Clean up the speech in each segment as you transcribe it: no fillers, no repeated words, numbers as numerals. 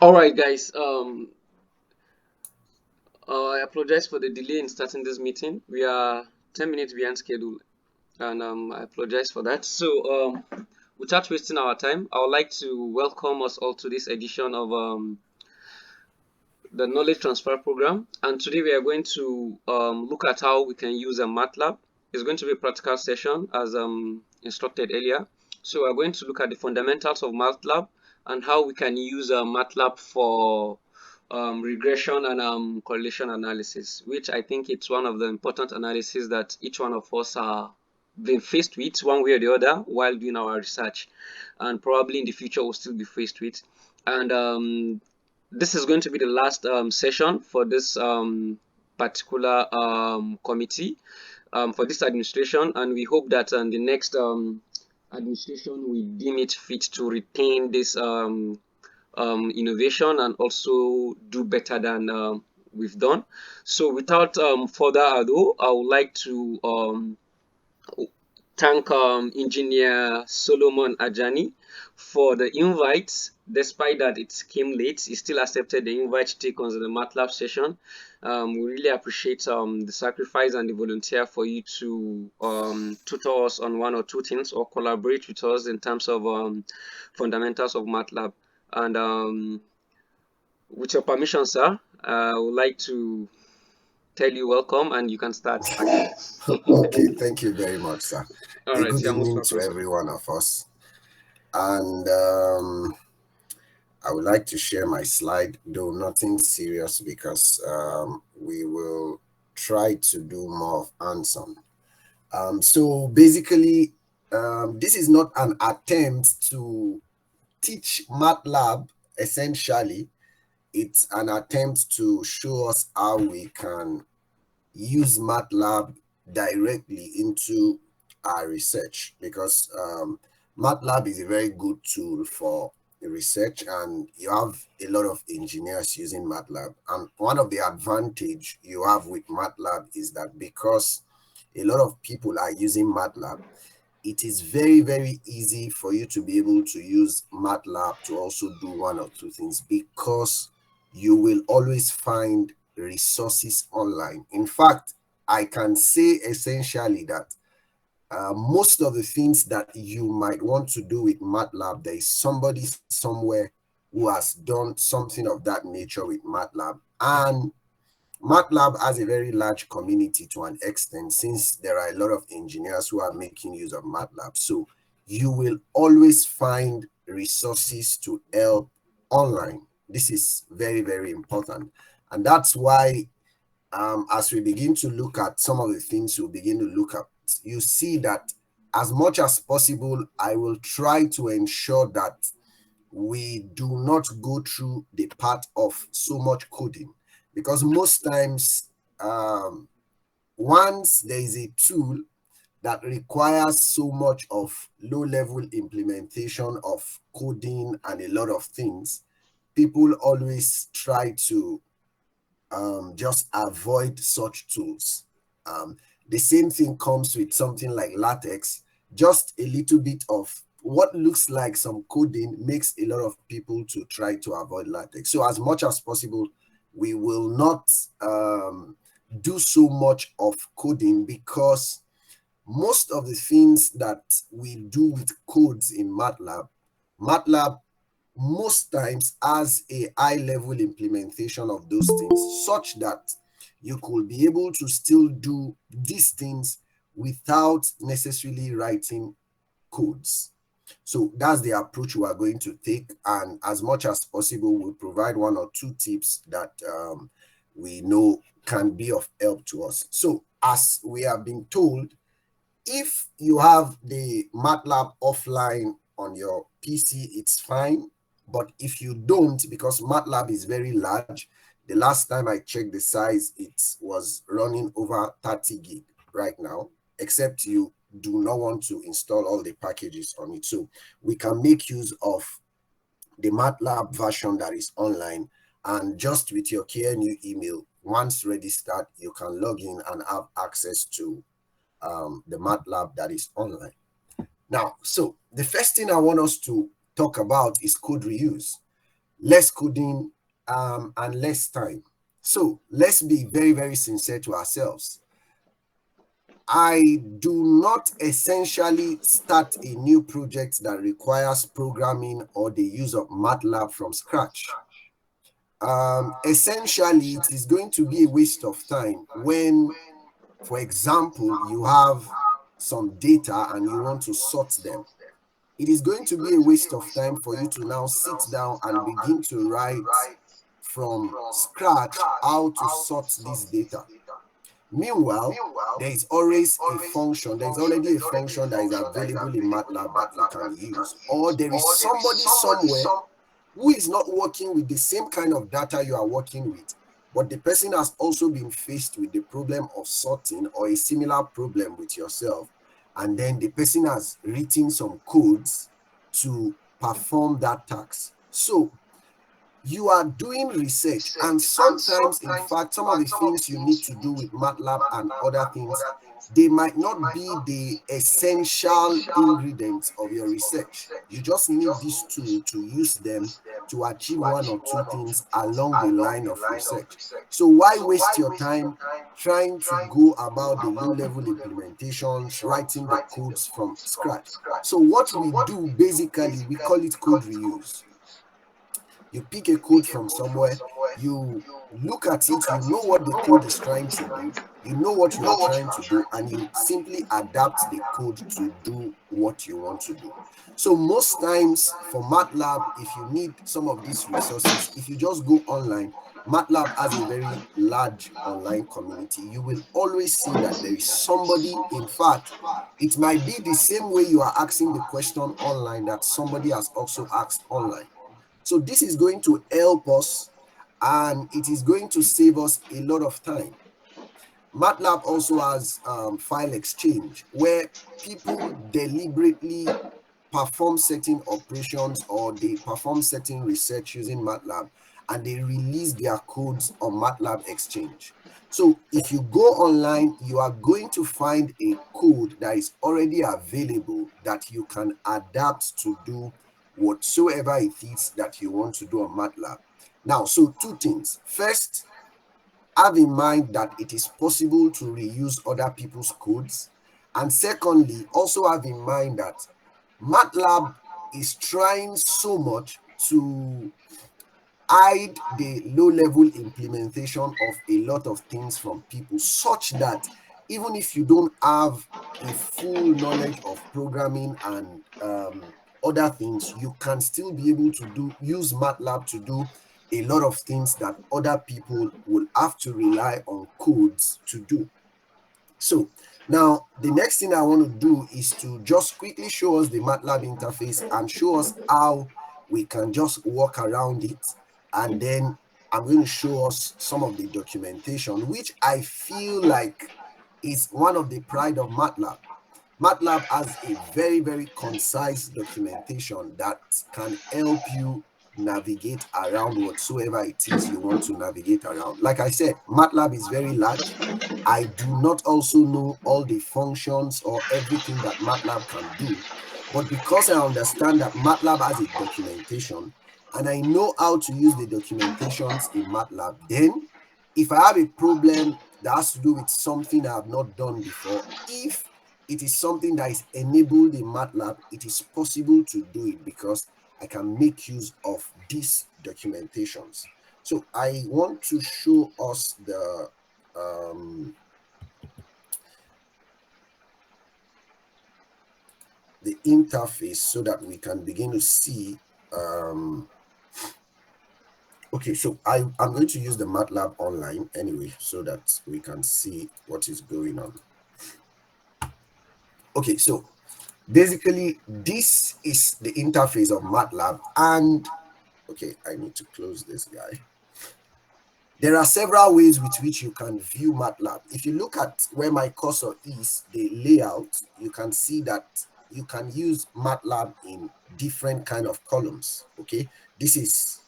All right, guys. I apologize for the delay in starting this meeting. We are 10 minutes behind schedule, and I apologize for that. So, without wasting our time, I would like to welcome us all to this edition of the Knowledge Transfer Program. And today we are going to look at how we can use a MATLAB. It's going to be a practical session as instructed earlier. So, we're going to look at the fundamentals of MATLAB and how we can use MATLAB for regression and correlation analysis, which I think it's one of the important analyses that each one of us are been faced with one way or the other while doing our research, and probably in the future we'll still be faced with. And this is going to be the last session for this particular committee, for this administration, and we hope that the next administration will deem it fit to retain this innovation and also do better than we've done. So without further ado, I would like to thank Engineer Solomon Ajani for the invite. Despite that it came late, he still accepted the invite to take on the MATLAB session. We really appreciate the sacrifice and the volunteer for you to tutor us on one or two things or collaborate with us in terms of fundamentals of MATLAB. And with your permission, sir, I would like to tell you welcome, and you can start. Okay, thank you very much, sir. All A right, good you're most evening welcome, to sir. every one of us. And I would like to share my slide, though nothing serious, because we will try to do more of hands-on. So basically, this is not an attempt to teach MATLAB, essentially. It's an attempt to show us how we can use MATLAB directly into our research, because MATLAB is a very good tool for research, and you have a lot of engineers using MATLAB. And one of the advantage you have with MATLAB is that because a lot of people are using MATLAB, it is very, very easy for you to be able to use MATLAB to also do one or two things, because you will always find resources online. In fact, I can say essentially that most of the things that you might want to do with MATLAB, there is somebody somewhere who has done something of that nature with MATLAB. And MATLAB has a very large community to an extent, since there are a lot of engineers who are making use of MATLAB. So you will always find resources to help online. This is very, very important. And that's why as we begin to look at some of the things we'll begin to look at, you see that as much as possible, I will try to ensure that we do not go through the part of so much coding, because most times once there is a tool that requires so much of low-level implementation of coding and a lot of things, people always try to just avoid such tools. The same thing comes with something like LaTeX. Just a little bit of what looks like some coding makes a lot of people to try to avoid LaTeX. So as much as possible, we will not do so much of coding, because most of the things that we do with codes in MATLAB most times has a high-level implementation of those things, such that you could be able to still do these things without necessarily writing codes. So that's the approach we are going to take, and as much as possible, we'll provide one or two tips that we know can be of help to us. So as we have been told, if you have the MATLAB offline on your PC, it's fine. But if you don't, because MATLAB is very large, the last time I checked the size, it was running over 30 gig right now, except you do not want to install all the packages on it. So we can make use of the MATLAB version that is online, and just with your KNU email, once registered, you can log in and have access to the MATLAB that is online. Now, so the first thing I want us to talk about is code reuse. less coding, and less time. So let's be very, very sincere to ourselves. I do not essentially start a new project that requires programming or the use of MATLAB from scratch. Essentially, it is going to be a waste of time when, for example, you have some data and you want to sort them. It is going to be a waste of time for you to now sit down and begin to write from scratch how to sort this data. Meanwhile, there is always a function, there is already a function that is available in MATLAB that you can use, or there is somebody somewhere who is not working with the same kind of data you are working with, but the person has also been faced with the problem of sorting or a similar problem with yourself, and then the person has written some codes to perform that task. So you are doing research, and sometimes, in fact, some of the things you need to do with MATLAB and other things, they might not be the essential ingredients of your research. You just need this tool to use them to achieve one or two things along the line of research. So why waste your time trying to go about the low-level implementations, writing the codes from scratch? So what we do, basically, we call it code reuse. You pick a code from somewhere, you look at it, you know what the code is trying to do, you know what you are trying to do, and you simply adapt the code to do what you want to do. So most times for MATLAB, if you need some of these resources, if you just go online, MATLAB has a very large online community. You will always see that there is somebody. In fact, it might be the same way you are asking the question online that somebody has also asked online. So this is going to help us, and it is going to save us a lot of time. MATLAB also has file exchange, where people deliberately perform certain operations or they perform certain research using MATLAB, and they release their codes on MATLAB Exchange. So if you go online, you are going to find a code that is already available that you can adapt to do whatsoever it is that you want to do on MATLAB. Now, so two things. First, have in mind that it is possible to reuse other people's codes. And secondly, also have in mind that MATLAB is trying so much to hide the low-level implementation of a lot of things from people, such that even if you don't have a full knowledge of programming and other things, you can still be able to use MATLAB to do a lot of things that other people will have to rely on codes to do. So now the next thing I want to do is to just quickly show us the MATLAB interface and show us how we can just walk around it. And then I'm going to show us some of the documentation, which I feel like is one of the pride of MATLAB. MATLAB has a very, very concise documentation that can help you navigate around whatsoever it is you want to navigate around. Like I said, MATLAB is very large. I do not also know all the functions or everything that MATLAB can do, but because I understand that MATLAB has a documentation and I know how to use the documentations in MATLAB, then if I have a problem that has to do with something I have not done before, if it is something that is enabled in MATLAB, it is possible to do it because I can make use of these documentations. So I want to show us the interface so that we can begin to see. Okay, so I'm going to use the MATLAB online anyway so that we can see what is going on. Okay, so basically this is the interface of MATLAB, and okay, I need to close this guy. There are several ways with which you can view MATLAB. If you look at where my cursor is, the layout, you can see that you can use MATLAB in different kind of columns. Okay, this is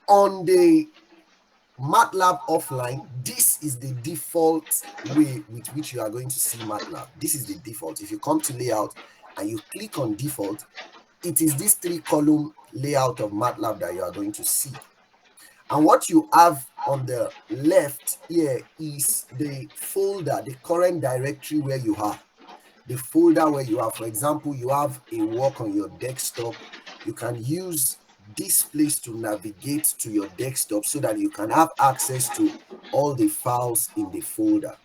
on the MATLAB offline. This is the default way with which you are going to see MATLAB. This is the default. If you come to layout and you click on default, it is this 3-column layout of MATLAB that you are going to see. And what you have on the left here is the folder, the current directory where you are. The folder where you are, for example, you have a work on your desktop. You can use this place to navigate to your desktop so that you can have access to all the files in the folder.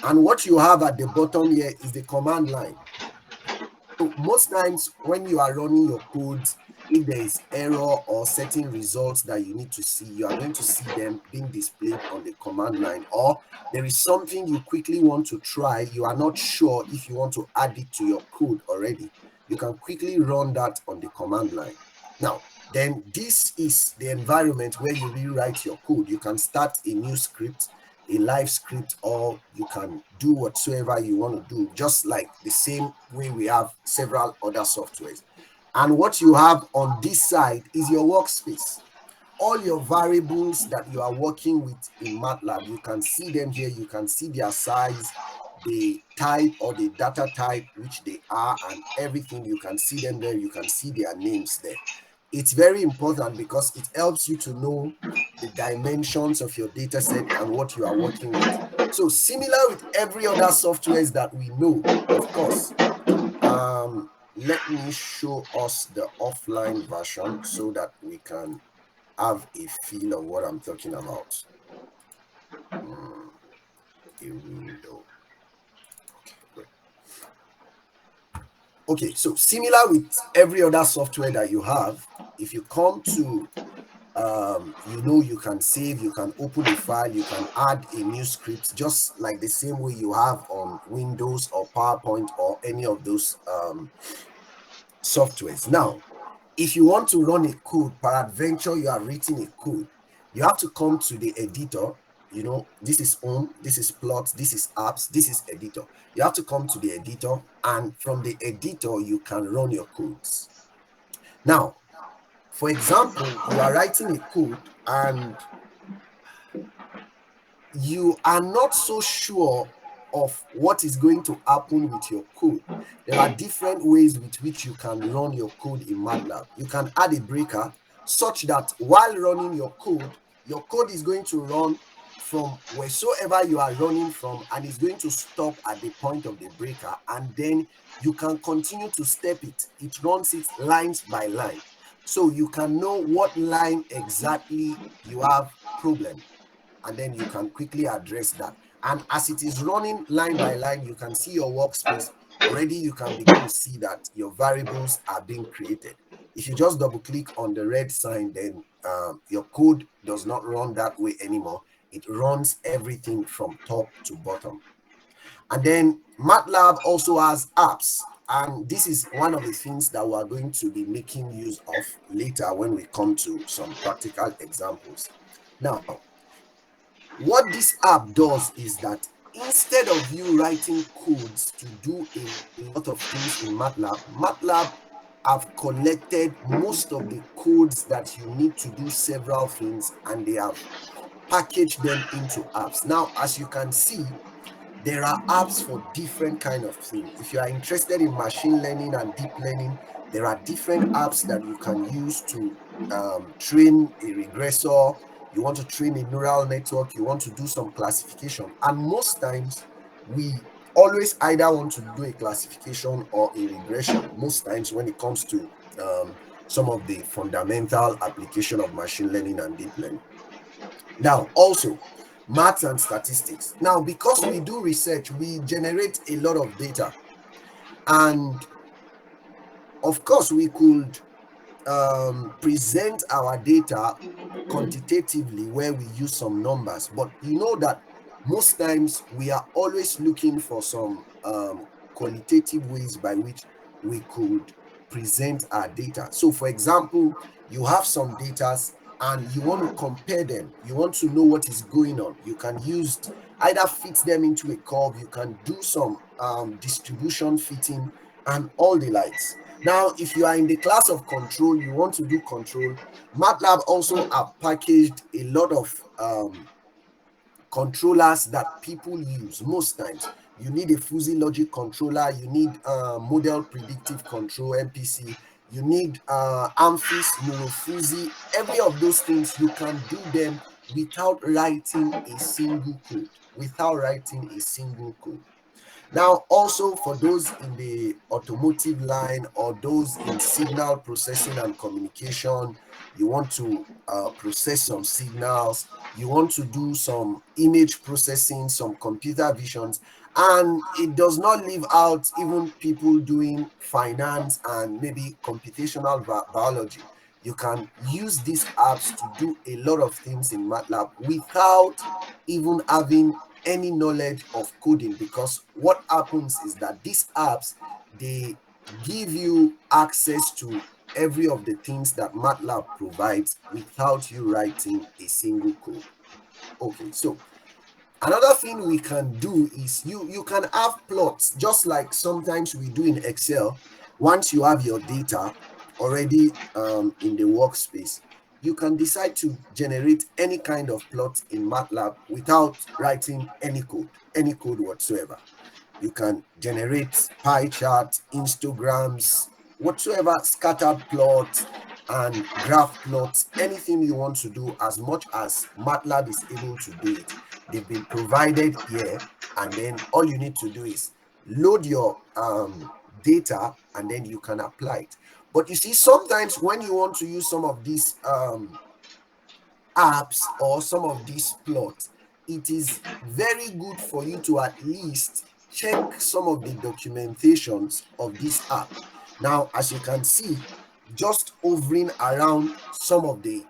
And what you have at the bottom here is the command line. So most times when you are running your codes, if there is error or certain results that you need to see, you are going to see them being displayed on the command line. Or there is something you quickly want to try, you are not sure if you want to add it to your code already, you can quickly run that on the command line. Now, then this is the environment where you rewrite your code. You can start a new script, a live script, or you can do whatsoever you want to do, just like the same way we have several other softwares. And what you have on this side is your workspace. All your variables that you are working with in MATLAB, you can see them here. You can see their size, the type or the data type which they are, and everything. You can see them there. You can see their names there. It's very important because it helps you to know the dimensions of your data set and what you are working with. So similar with every other softwares that we know, of course. Let me show us the offline version so that we can have a feel of what I'm talking about. A window. Okay, great. Okay, so similar with every other software that you have, if you come to you can save, you can open a file, you can add a new script, just like the same way you have on Windows or PowerPoint or any of those softwares. Now, if you want to run a code, peradventure you have written a code, you have to come to the editor. This is home, this is plot, this is apps, this is editor. You have to come to the editor, and from the editor, you can run your codes. Now, for example, you are writing a code and you are not so sure of what is going to happen with your code. There are different ways with which you can run your code in MATLAB. You can add a breaker such that while running your code is going to run from wheresoever you are running from, and is going to stop at the point of the breaker, and then you can continue to step it. It runs it lines by line. So you can know what line exactly you have problem, and then you can quickly address that. And as it is running line by line, you can see your workspace. Already you can begin to see that your variables are being created. If you just double click on the red sign, then your code does not run that way anymore. It runs everything from top to bottom. And then MATLAB also has apps. And this is one of the things that we are going to be making use of later when we come to some practical examples. Now, what this app does is that instead of you writing codes to do a lot of things in MATLAB have collected most of the codes that you need to do several things, and they have packaged them into apps. Now, as you can see, there are apps for different kind of things. If you are interested in machine learning and deep learning, there are different apps that you can use to train a regressor. You want to train a neural network, you want to do some classification. And most times, we always either want to do a classification or a regression, most times when it comes to some of the fundamental application of machine learning and deep learning. Now, also, maths and statistics. Now, because we do research, we generate a lot of data. And of course, we could present our data quantitatively where we use some numbers, but you know that most times we are always looking for some qualitative ways by which we could present our data. So for example, you have some data and you want to compare them, you want to know what is going on. You can use either fit them into a curve, you can do some distribution fitting and all the likes. Now, if you are in the class of control, you want to do control, MATLAB also have packaged a lot of controllers that people use. Most times, you need a fuzzy logic controller, you need model predictive control, MPC, you need amphis, neurophysi, every of those things, you can do them without writing a single code, without writing a single code. Now, also for those in the automotive line or those in signal processing and communication, you want to process some signals, you want to do some image processing, some computer visions, and it does not leave out even people doing finance and maybe computational biology. You can use these apps to do a lot of things in MATLAB without even having any knowledge of coding, because what happens is that these apps, they give you access to every of the things that MATLAB provides without you writing a single code. Okay, so another thing we can do is you can have plots just like sometimes we do in Excel. Once you have your data already in the workspace, you can decide to generate any kind of plot in MATLAB without writing any code whatsoever. You can generate pie charts, histograms, whatsoever, scattered plots and graph plots, anything you want to do, as much as MATLAB is able to do it. They've been provided here, and then all you need to do is load your data, and then you can apply it. But you see, sometimes when you want to use some of these apps or some of these plots, it is very good for you to at least check some of the documentations of this app. Now, as you can see, just hovering around some of the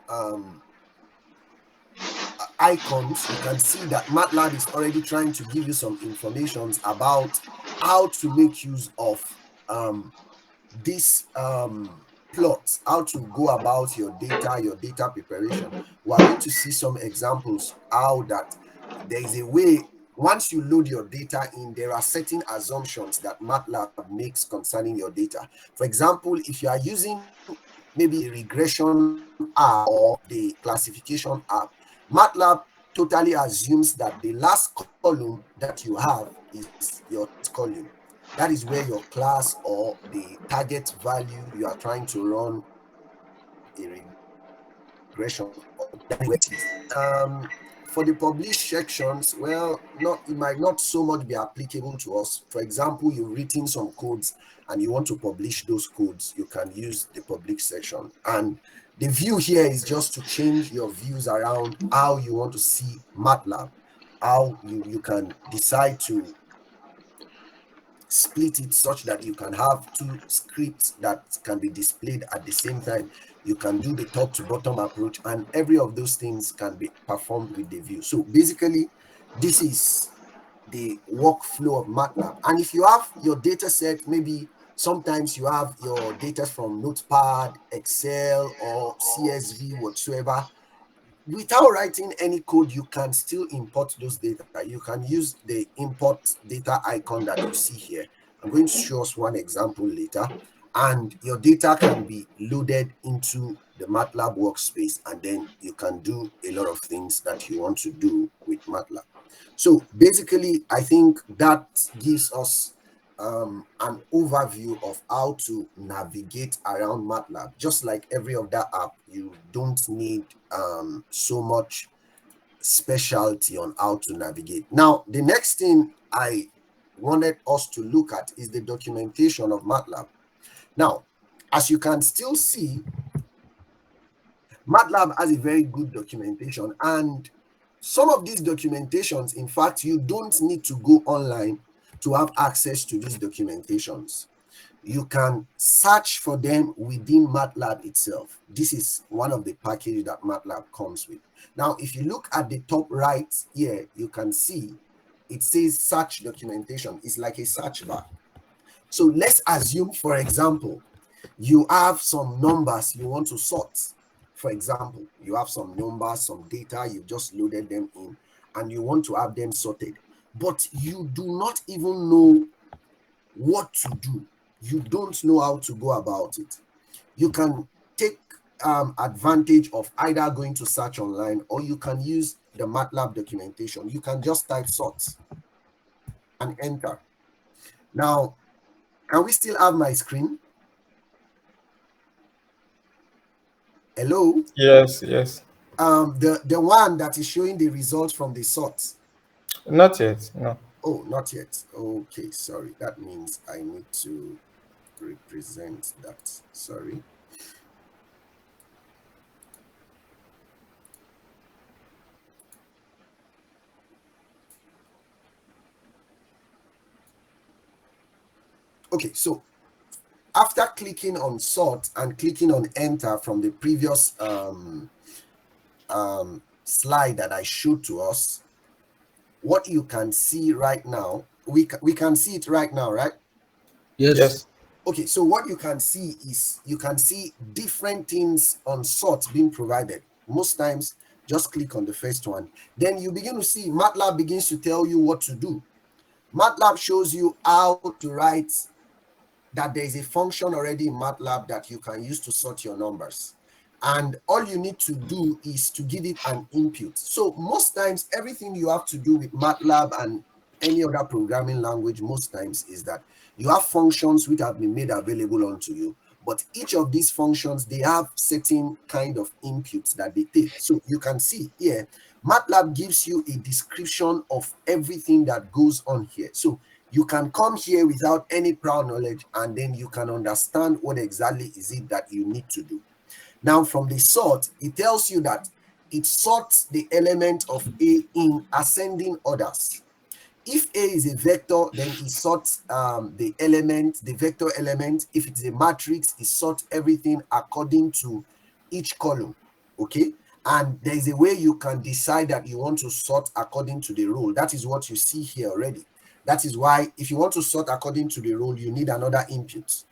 icons, you can see that MATLAB is already trying to give you some informations about how to make use of this plots, how to go about your data preparation. We are going to see some examples how that there is a way. Once you load your data in, there are certain assumptions that MATLAB makes concerning your data. For example, if you are using maybe the regression app or the classification app, MATLAB totally assumes that the last column that you have is your test column. That is where your class or the target value you are trying to run a regression on, that is where it is. For the published sections, well, not it might not so much be applicable to us. For example, you've written some codes and you want to publish those codes, you can use the public section. And the view here is just to change your views around how you want to see MATLAB, how you can decide to split it such that you can have two scripts that can be displayed at the same time. You can do the top to bottom approach, and every of those things can be performed with the view. So basically, this is the workflow of MATLAB. And if you have your data set, maybe sometimes you have your data from Notepad, Excel, or CSV, whatsoever, without writing any code, you can still import those data. You can use the import data icon that you see here. I'm going to show us one example later, and your data can be loaded into the MATLAB workspace, and then you can do a lot of things that you want to do with MATLAB. So basically, I think that gives us an overview of how to navigate around MATLAB. Just like every other app, you don't need so much specialty on how to navigate. Now, the next thing I wanted us to look at is the documentation of MATLAB. Now, as you can still see, MATLAB has a very good documentation, and some of these documentations, in fact, you don't need to go online to have access to these documentations. You can search for them within MATLAB itself. This is one of the packages that MATLAB comes with. Now, if you look at the top right here, you can see it says search documentation. It's like a search bar. So let's assume, for example, you have some numbers you want to sort. For example, you have some numbers, some data, you've just loaded them in, and you want to have them sorted, but you do not even know what to do. You don't know how to go about it. You can take advantage of either going to search online, or you can use the MATLAB documentation. You can just type sort and enter. Now, can we still have my screen? Hello? Yes, yes. The one that is showing the results from the sort. Not yet. No. Oh, not yet. Okay, sorry. That means I need to represent that. Sorry. Okay, so after clicking on sort and clicking on enter from the previous slide that I showed to us, what you can see right now, we can see it right now, right? Yes. Yes. Okay, so what you can see is you can see different things on sort being provided. Most times, just click on the first one. Then you begin to see MATLAB begins to tell you what to do. MATLAB shows you how to write that there is a function already in MATLAB that you can use to sort your numbers. And all you need to do is to give it an input. So most times, everything you have to do with MATLAB and any other programming language most times is that you have functions which have been made available onto you. But each of these functions, they have certain kind of inputs that they take. So you can see here, MATLAB gives you a description of everything that goes on here. So you can come here without any prior knowledge, and then you can understand what exactly is it that you need to do. Now, from the sort, it tells you that it sorts the element of A in ascending orders. If A is a vector, then it sorts the element, the vector element. If it's a matrix, it sorts everything according to each column, okay? And there is a way you can decide that you want to sort according to the rule. That is what you see here already. That is why if you want to sort according to the rule, you need another input.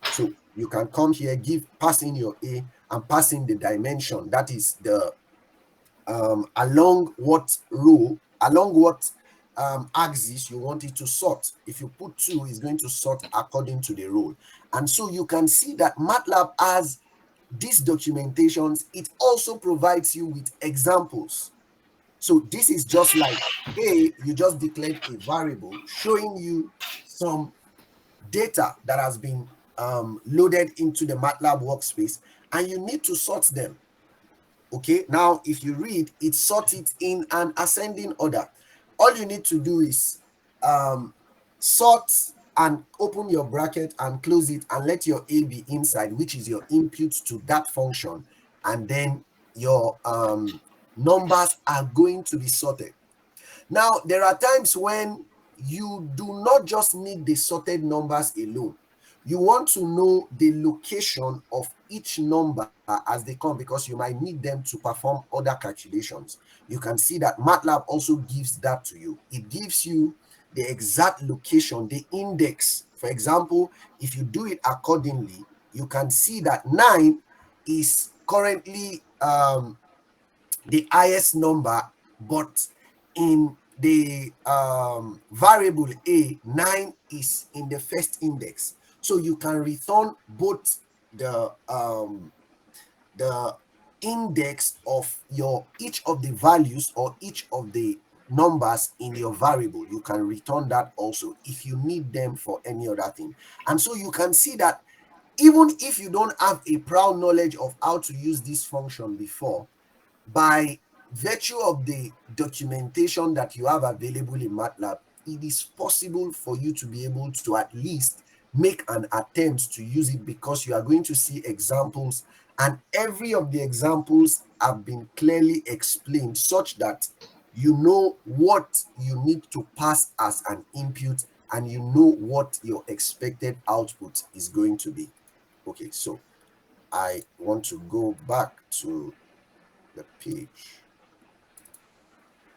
So you can come here, pass in your A and pass in the dimension. That is the along what axis you want it to sort. If you put 2, it's going to sort according to the rule. And so you can see that MATLAB has these documentations. It also provides you with examples. So this is just like you just declared a variable showing you some data that has been loaded into the MATLAB workspace, and you need to sort them. Okay, now if you read, it sorts it in an ascending order. All you need to do is sort and open your bracket and close it and let your A be inside, which is your input to that function, and then your numbers are going to be sorted. Now, there are times when you do not just need the sorted numbers alone. You want to know the location of each number as they come, because you might need them to perform other calculations. You can see that MATLAB also gives that to you. It gives you the exact location, the index. For example, if you do it accordingly, you can see that 9 is currently the highest number, but in the variable A, 9 is in the first index. So you can return both the index of each of the values or each of the numbers in your variable. You can return that also if you need them for any other thing. And so you can see that even if you don't have a prior knowledge of how to use this function before, by virtue of the documentation that you have available in MATLAB, it is possible for you to be able to at least make an attempt to use it, because you are going to see examples, and every of the examples have been clearly explained such that you know what you need to pass as an input, and you know what your expected output is going to be. Okay, so I want to go back to the page.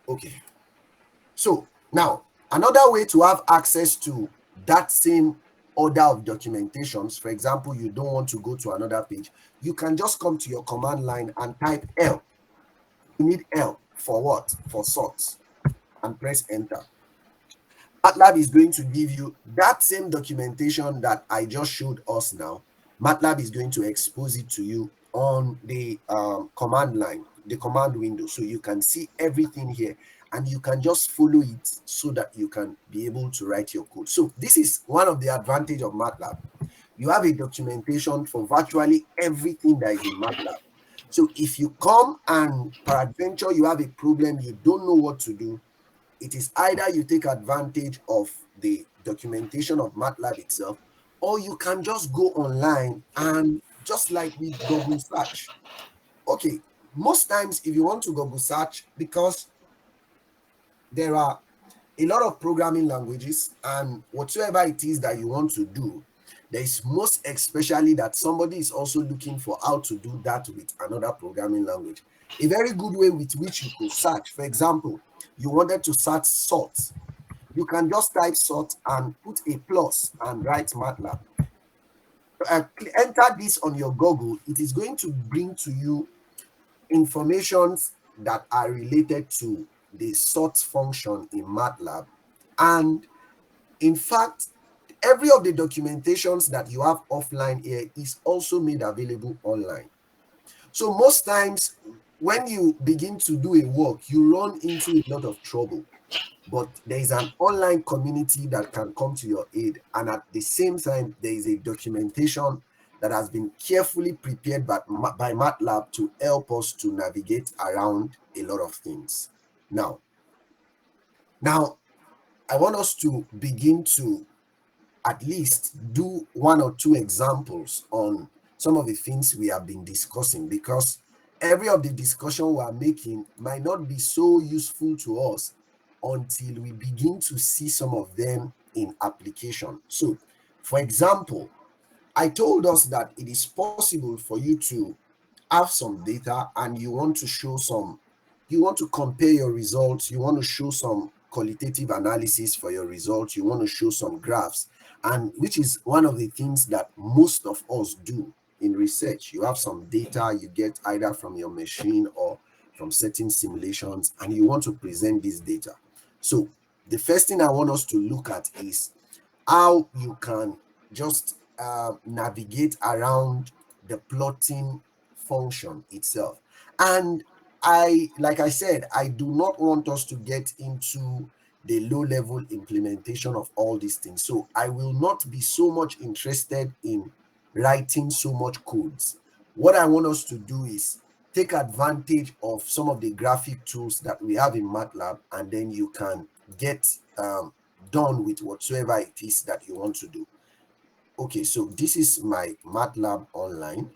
Okay, so now another way to have access to that same order of documentations, for example, you don't want to go to another page, you can just come to your command line and type L. You need L for what? For sort, and press enter. MATLAB is going to give you that same documentation that I just showed us now. MATLAB is going to expose it to you on the command line, the command window, so you can see everything here, and you can just follow it so that you can be able to write your code. So this is one of the advantage of MATLAB. You have a documentation for virtually everything that is in MATLAB. So if you come and peradventure you have a problem, you don't know what to do, it is either you take advantage of the documentation of MATLAB itself, or you can just go online and just like with Google search. Okay, most times if you want to Google search, because there are a lot of programming languages, and whatsoever it is that you want to do, there is most especially that somebody is also looking for how to do that with another programming language. A very good way with which you could search, for example, you wanted to search salt, you can just type salt and put a plus and write MATLAB. Enter this on your Google, it is going to bring to you informations that are related to the sort function in MATLAB. And in fact, every of the documentations that you have offline here is also made available online. So most times when you begin to do a work, you run into a lot of trouble. But there is an online community that can come to your aid. And at the same time, there is a documentation that has been carefully prepared by MATLAB to help us to navigate around a lot of things. Now, I want us to begin to at least do one or two examples on some of the things we have been discussing, because every of the discussion we are making might not be so useful to us until we begin to see some of them in application. So, for example, I told us that it is possible for you to have some data and you want to show some, you want to compare your results, you want to show some qualitative analysis for your results, you want to show some graphs, and which is one of the things that most of us do in research. You have some data you get either from your machine or from certain simulations, and you want to present this data. So the first thing I want us to look at is how you can just navigate around the plotting function itself. And like I said, I do not want us to get into the low-level implementation of all these things. So I will not be so much interested in writing so much codes. What I want us to do is take advantage of some of the graphic tools that we have in MATLAB, and then you can get done with whatsoever it is that you want to do. Okay, so this is my MATLAB online.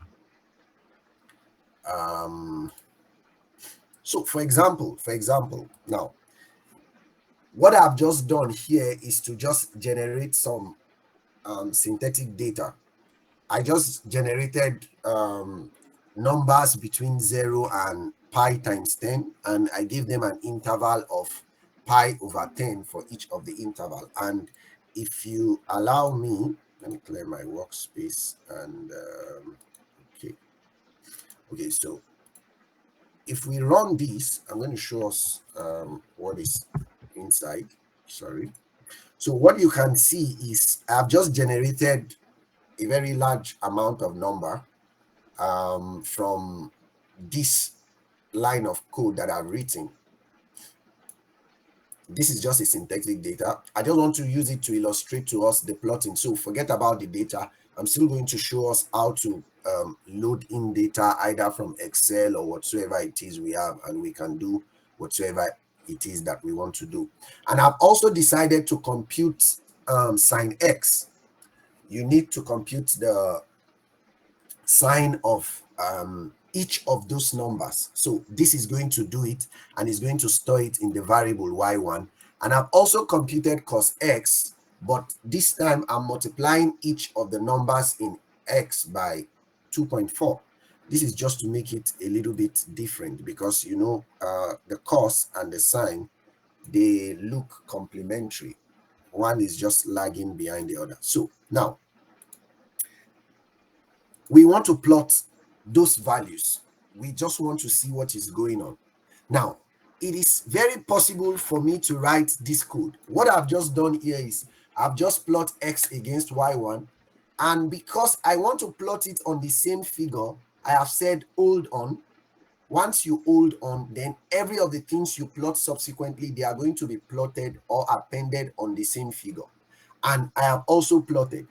So for example, now, what I've just done here is to just generate some synthetic data. I just generated numbers between 0 and pi times 10, and I gave them an interval of pi over 10 for each of the interval. And if you allow me, let me clear my workspace and okay, so if we run this, I'm going to show us what is inside. Sorry. So what you can see is I've just generated a very large amount of number from this line of code that I've written. This is just a synthetic data. I just want to use it to illustrate to us the plotting. So forget about the data. I'm still going to show us how to load in data either from Excel or whatsoever it is we have, and we can do whatsoever it is that we want to do. And I've also decided to compute sine x. You need to compute the sine of each of those numbers. So this is going to do it, and is going to store it in the variable y1. And I've also computed cos x, but this time I'm multiplying each of the numbers in x by 2.4. This is just to make it a little bit different, because you know the cos and the sine, they look complementary. One is just lagging behind the other. So now we want to plot those values. We just want to see what is going on. Now, it is very possible for me to write this code. What I've just done here is I've just plot x against y1, and because I want to plot it on the same figure, I have said hold on. Once you hold on, then every of the things you plot subsequently, they are going to be plotted or appended on the same figure. And I have also plotted.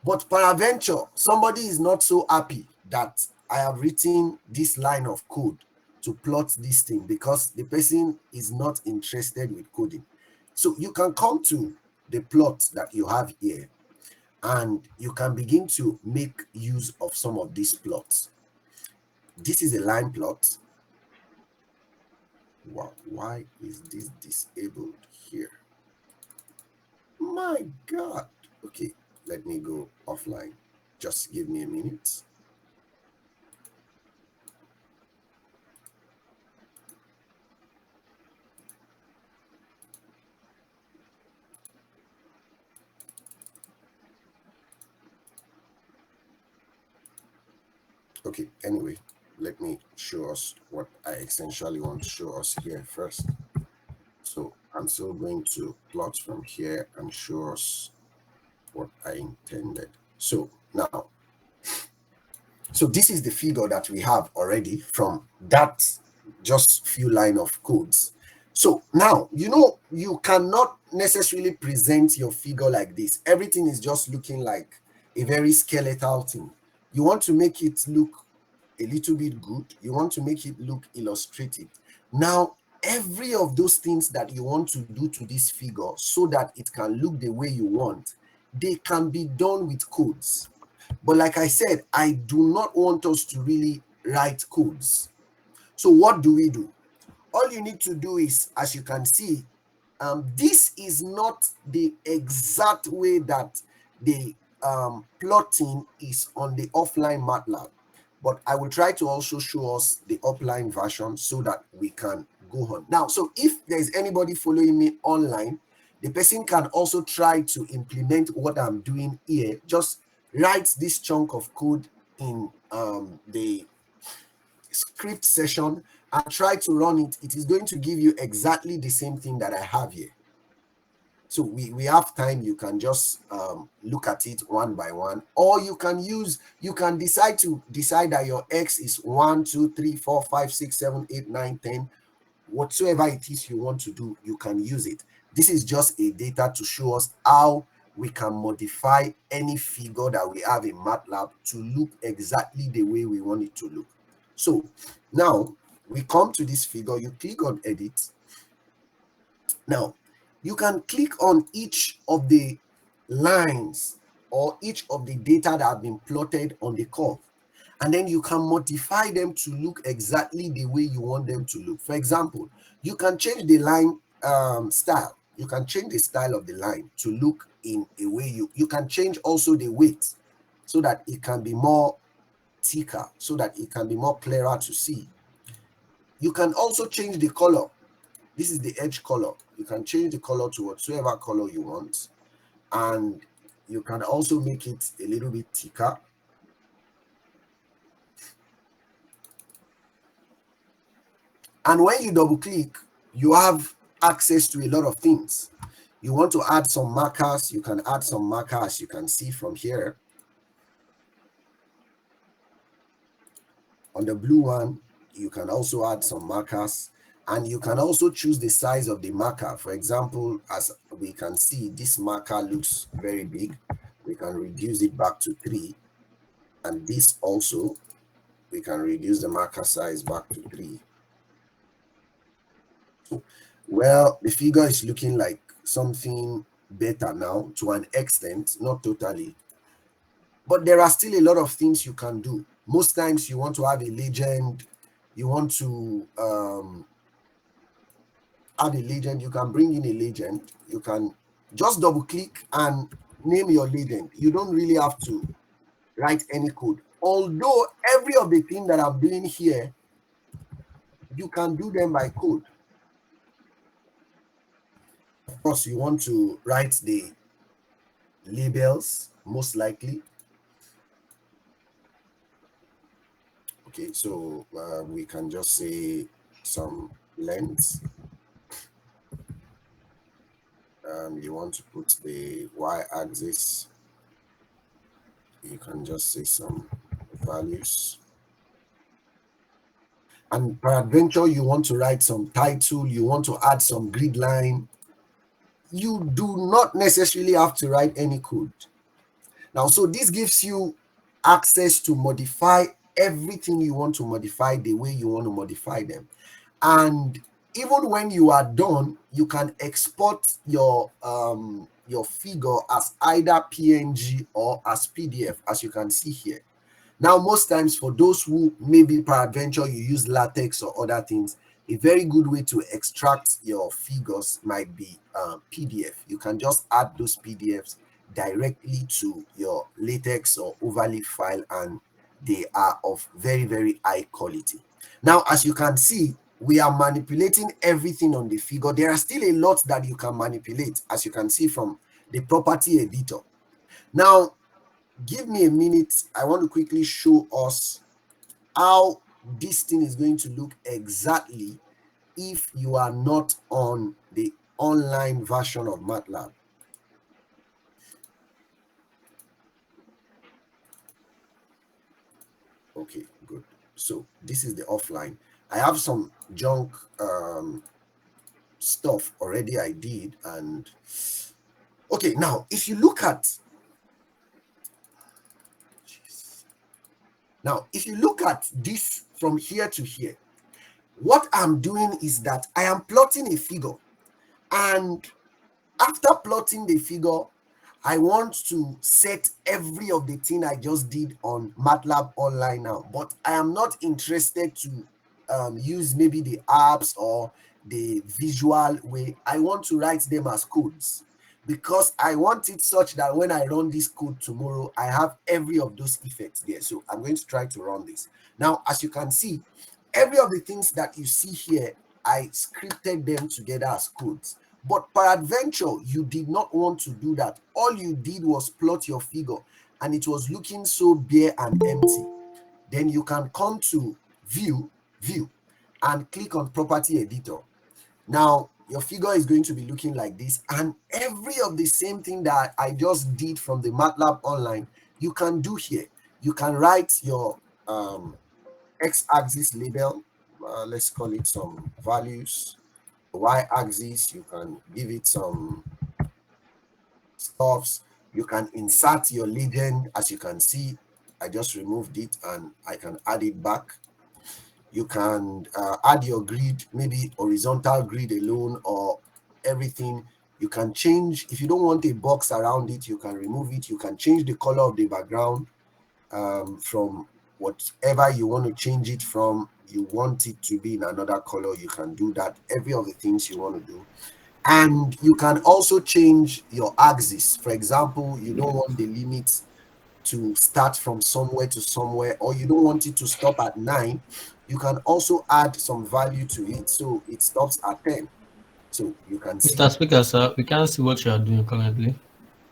But peradventure, somebody is not so happy that I have written this line of code to plot this thing because the person is not interested with coding. So you can come to the plot that you have here and you can begin to make use of some of these plots. This is a line plot. Wow, why is this disabled here? My God. Okay, let me go offline. Just give me a minute. Okay, anyway, let me show us what I essentially want to show us here first. So I'm still going to plot from here and show us what I intended. So now, so this is the figure that we have already from that just few line of codes. So now, you cannot necessarily present your figure like this. Everything is just looking like a very skeletal thing. You want to make it look a little bit good. You want to make it look illustrative. Now, every of those things that you want to do to this figure so that it can look the way you want, they can be done with codes. But like I said, I do not want us to really write codes. So what do we do? All you need to do is, as you can see, this is not the exact way that the plotting is on the offline MATLAB, but I will try to also show us the offline version so that we can go on. Now, so if there's anybody following me online, the person can also try to implement what I'm doing here. Just write this chunk of code in the script session and try to run it. It is going to give you exactly the same thing that I have here. So we have time. You can just look at it one by one, or you can decide that your X is 1, 2, 3, 4, 5, 6, 7, 8, 9, 10. Whatsoever it is you want to do, you can use it. This is just a data to show us how we can modify any figure that we have in MATLAB to look exactly the way we want it to look. So now we come to this figure, you click on edit. Now you can click on each of the lines or each of the data that have been plotted on the curve, and then you can modify them to look exactly the way you want them to look. For example, you can change the line style. You can change the style of the line to look in a way you can change also the weight so that it can be more thicker, so that it can be more clearer to see. You can also change the color. This is the edge color. You can change the color to whatsoever color you want, and you can also make it a little bit thicker. And when you double click, you have access to a lot of things. You want to add some markers, you can add some markers, you can see from here. On the blue one, you can also add some markers, and you can also choose the size of the marker. For example, as we can see, this marker looks very big. We can reduce it back to 3. And this also, we can reduce the marker size back to 3. Well, the figure is looking like something better now to an extent, not totally. But there are still a lot of things you can do. Most times you want to have a legend, you want to add a legend, you can bring in a legend, you can just double click and name your legend. You don't really have to write any code. Although every of the things that I'm doing here, you can do them by code. Of course, you want to write the labels, most likely. Okay, so we can just say some length. You want to put the y-axis. You can just say some values. And peradventure, you want to write some title, you want to add some grid line. You do not necessarily have to write any code. Now, so this gives you access to modify everything you want to modify the way you want to modify them. And even when you are done, you can export your figure as either PNG or as PDF, as you can see here. Now, most times for those who maybe peradventure you use latex or other things, a very good way to extract your figures might be PDF. You can just add those PDFs directly to your latex or overlay file, and they are of very, very high quality. Now, as you can see, we are manipulating everything on the figure. There are still a lot that you can manipulate, as you can see from the property editor. Now, give me a minute. I want to quickly show us how this thing is going to look exactly if you are not on the online version of MATLAB. Okay, good. So this is the offline. I have some junk stuff already I did. And okay, now if you look at this from here to here, what I'm doing is that I am plotting a figure, and after plotting the figure, I want to set every of the thing I just did on MATLAB online now, but I am not interested to use maybe the apps or the visual way. I want to write them as codes, because I want it such that when I run this code tomorrow, I have every of those effects there. So I'm going to try to run this. Now, as you can see, every of the things that you see here, I scripted them together as codes. But peradventure, you did not want to do that. All you did was plot your figure, and it was looking so bare and empty. Then you can come to View, and click on Property Editor. Now, your figure is going to be looking like this, and every of the same thing that I just did from the MATLAB online, you can do here. You can write your x-axis label. Let's call it some values. Y-axis, you can give it some stuffs. You can insert your legend. As you can see, I just removed it and I can add it back. You can add your grid, maybe horizontal grid alone or everything. You can change, if you don't want a box around it, you can remove it. You can change the color of the background from whatever you want to change it from. You want it to be in another color, you can do that. Every of the things you want to do. And you can also change your axis. For example, you don't want the limit to start from somewhere to somewhere, or you don't want it to stop at 9. You can also add some value to it, so it stops at 10. So you can see. Mr. Speaker, sir, we can't see what you are doing currently.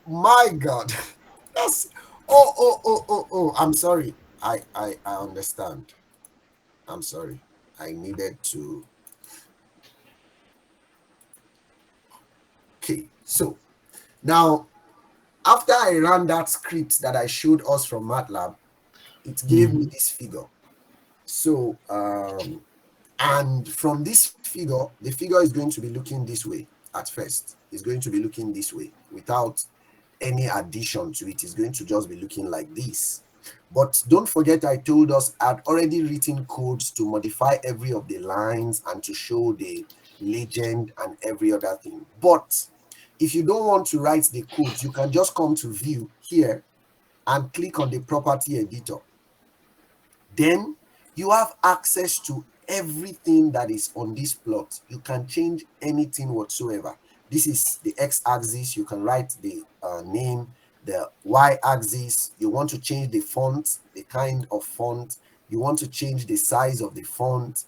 My God, that's oh, I'm sorry. I understand. I'm sorry. I needed to. Okay, so now after I ran that script that I showed us from MATLAB, it gave me this figure. So and from this figure, the figure is going to be looking this way at first. It's going to be looking this way without any addition to it. It's going to just be looking like this. But don't forget, I told us I'd already written codes to modify every of the lines and to show the legend and every other thing. But if you don't want to write the codes, you can just come to View here and click on the Property Editor. Then you have access to everything that is on this plot. You can change anything whatsoever. This is the x-axis. You can write the name. The y-axis, you want to change the font, the kind of font. You want to change the size of the font.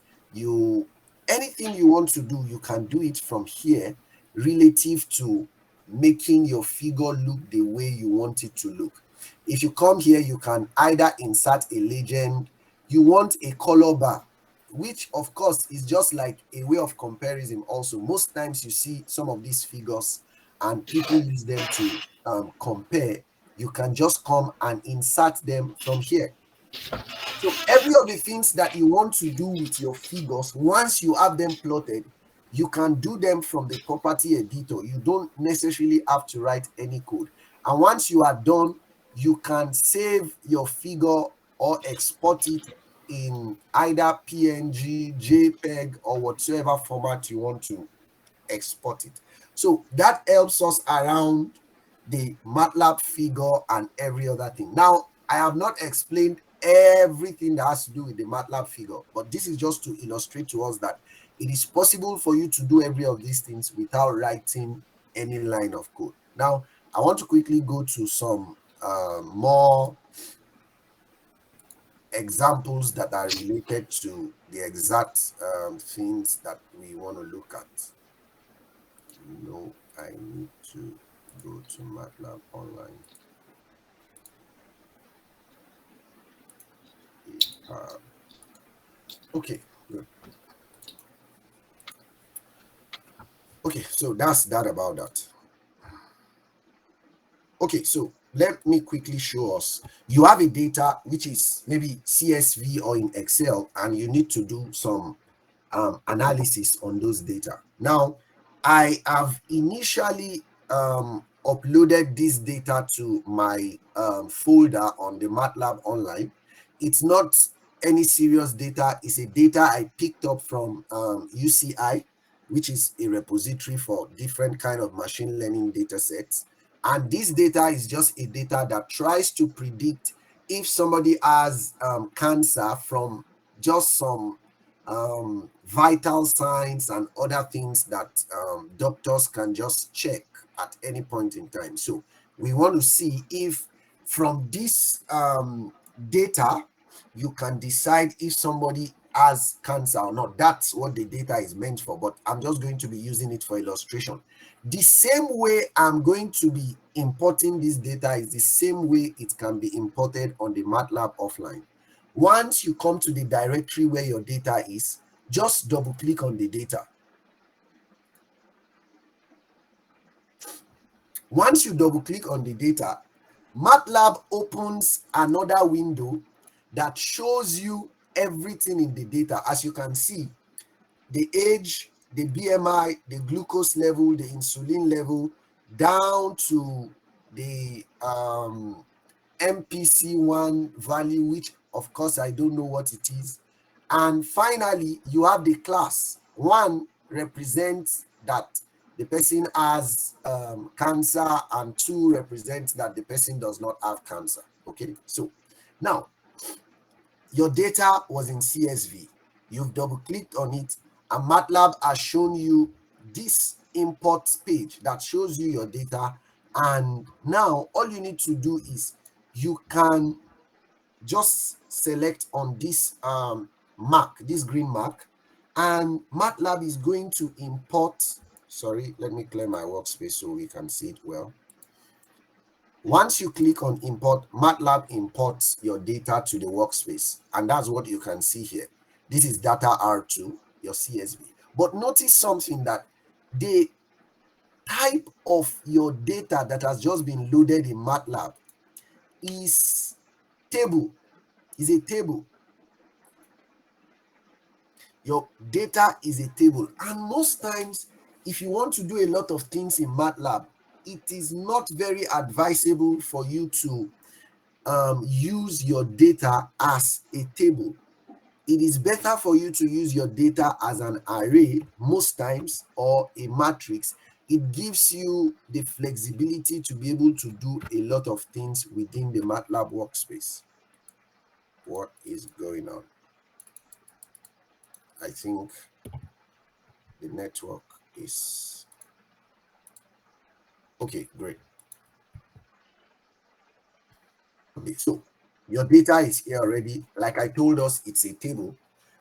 Anything you want to do, you can do it from here relative to making your figure look the way you want it to look. If you come here, you can either insert a legend. You want a color bar, which of course is just like a way of comparison also. Most times you see some of these figures and people use them to compare. You can just come and insert them from here. So every of the things that you want to do with your figures, once you have them plotted, you can do them from the property editor. You don't necessarily have to write any code. And once you are done, you can save your figure or export it in either PNG, JPEG, or whatsoever format you want to export it. So that helps us around the MATLAB figure and every other thing. Now, I have not explained everything that has to do with the MATLAB figure, but this is just to illustrate to us that it is possible for you to do every of these things without writing any line of code. Now, I want to quickly go to some more examples that are related to the exact things that we want to look at. No, I need to go to MATLAB online. Okay, good. Okay, so that's that about that. Okay, so let me quickly show us. You have a data which is maybe CSV or in Excel, and you need to do some analysis on those data. Now, I have initially uploaded this data to my folder on the MATLAB online. It's not any serious data. It's a data I picked up from UCI, which is a repository for different kind of machine learning data sets. And this data is just a data that tries to predict if somebody has cancer from just some vital signs and other things that doctors can just check at any point in time. So we want to see if from this data, you can decide if somebody has cancer or not. That's what the data is meant for, but I'm just going to be using it for illustration. The same way I'm going to be importing this data is the same way it can be imported on the MATLAB offline. Once you come to the directory where your data is, just double click on the data. Once you double click on the data, MATLAB opens another window that shows you everything in the data. As you can see, the age, the BMI, the glucose level, the insulin level, down to the MPC1 value, which of course I don't know what it is. And finally, you have the class. One represents that the person has cancer, and two represents that the person does not have cancer. Okay, so now your data was in CSV. You've double clicked on it, and MATLAB has shown you this import page that shows you your data. And now all you need to do is you can just select on this mark, this green mark, and MATLAB is going to import. Sorry, let me clear my workspace so we can see it well. Once you click on import, MATLAB imports your data to the workspace, and that's what you can see here. This is data R2, your CSV. But notice something, that the type of your data that has just been loaded in MATLAB is table, is a table. Your data is a table, and most times if you want to do a lot of things in MATLAB, it is not very advisable for you to use your data as a table. It is better for you to use your data as an array most times, or a matrix. It gives you the flexibility to be able to do a lot of things within the MATLAB workspace. What is going on? I think the network is okay. Great. Okay, so your data is here already. Like I told us, it's a table,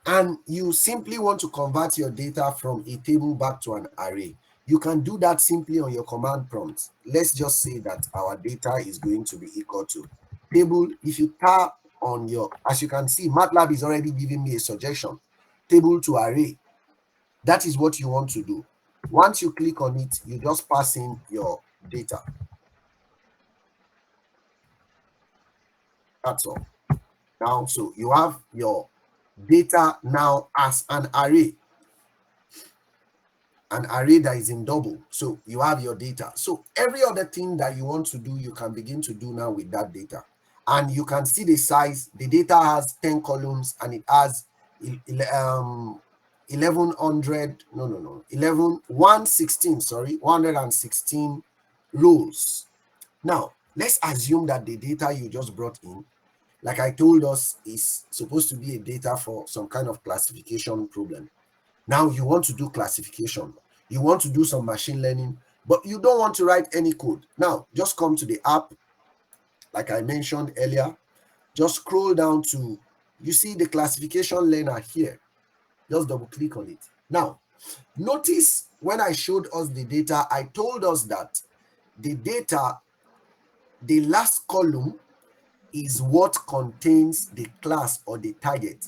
and you simply want to convert your data from a table back to an array. You can do that simply on your command prompt. Let's just say that our data is going to be equal to table. If you tap on your, as you can see, MATLAB is already giving me a suggestion, table to array. That is what you want to do. Once you click on it, you just pass in your data. That's all. Now, so you have your data now as an array. an array that is in double. So you have your data. So every other thing that you want to do, you can begin to do now with that data. And you can see the size. The data has 10 columns and it has 116, 116 rows. Now, let's assume that the data you just brought in, like I told us, is supposed to be a data for some kind of classification problem. Now you want to do classification. You want to do some machine learning, but you don't want to write any code. Now, just come to the app, like I mentioned earlier. Just scroll down to, you see the classification learner here. Just double click on it. Now, notice when I showed us the data, I told us that the data, the last column is what contains the class or the target.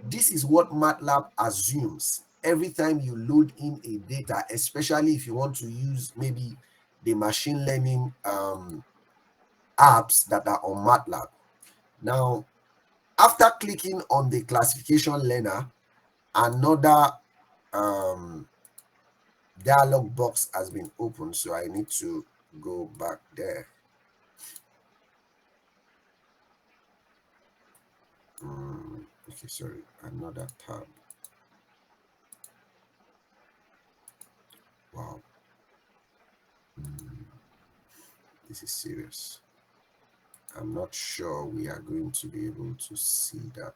This is what MATLAB assumes every time you load in a data, especially if you want to use maybe the machine learning apps that are on MATLAB. Now, after clicking on the classification learner, another dialog box has been opened, so I need to go back there. Okay, sorry, another tab. Wow. This is serious. I'm not sure we are going to be able to see that.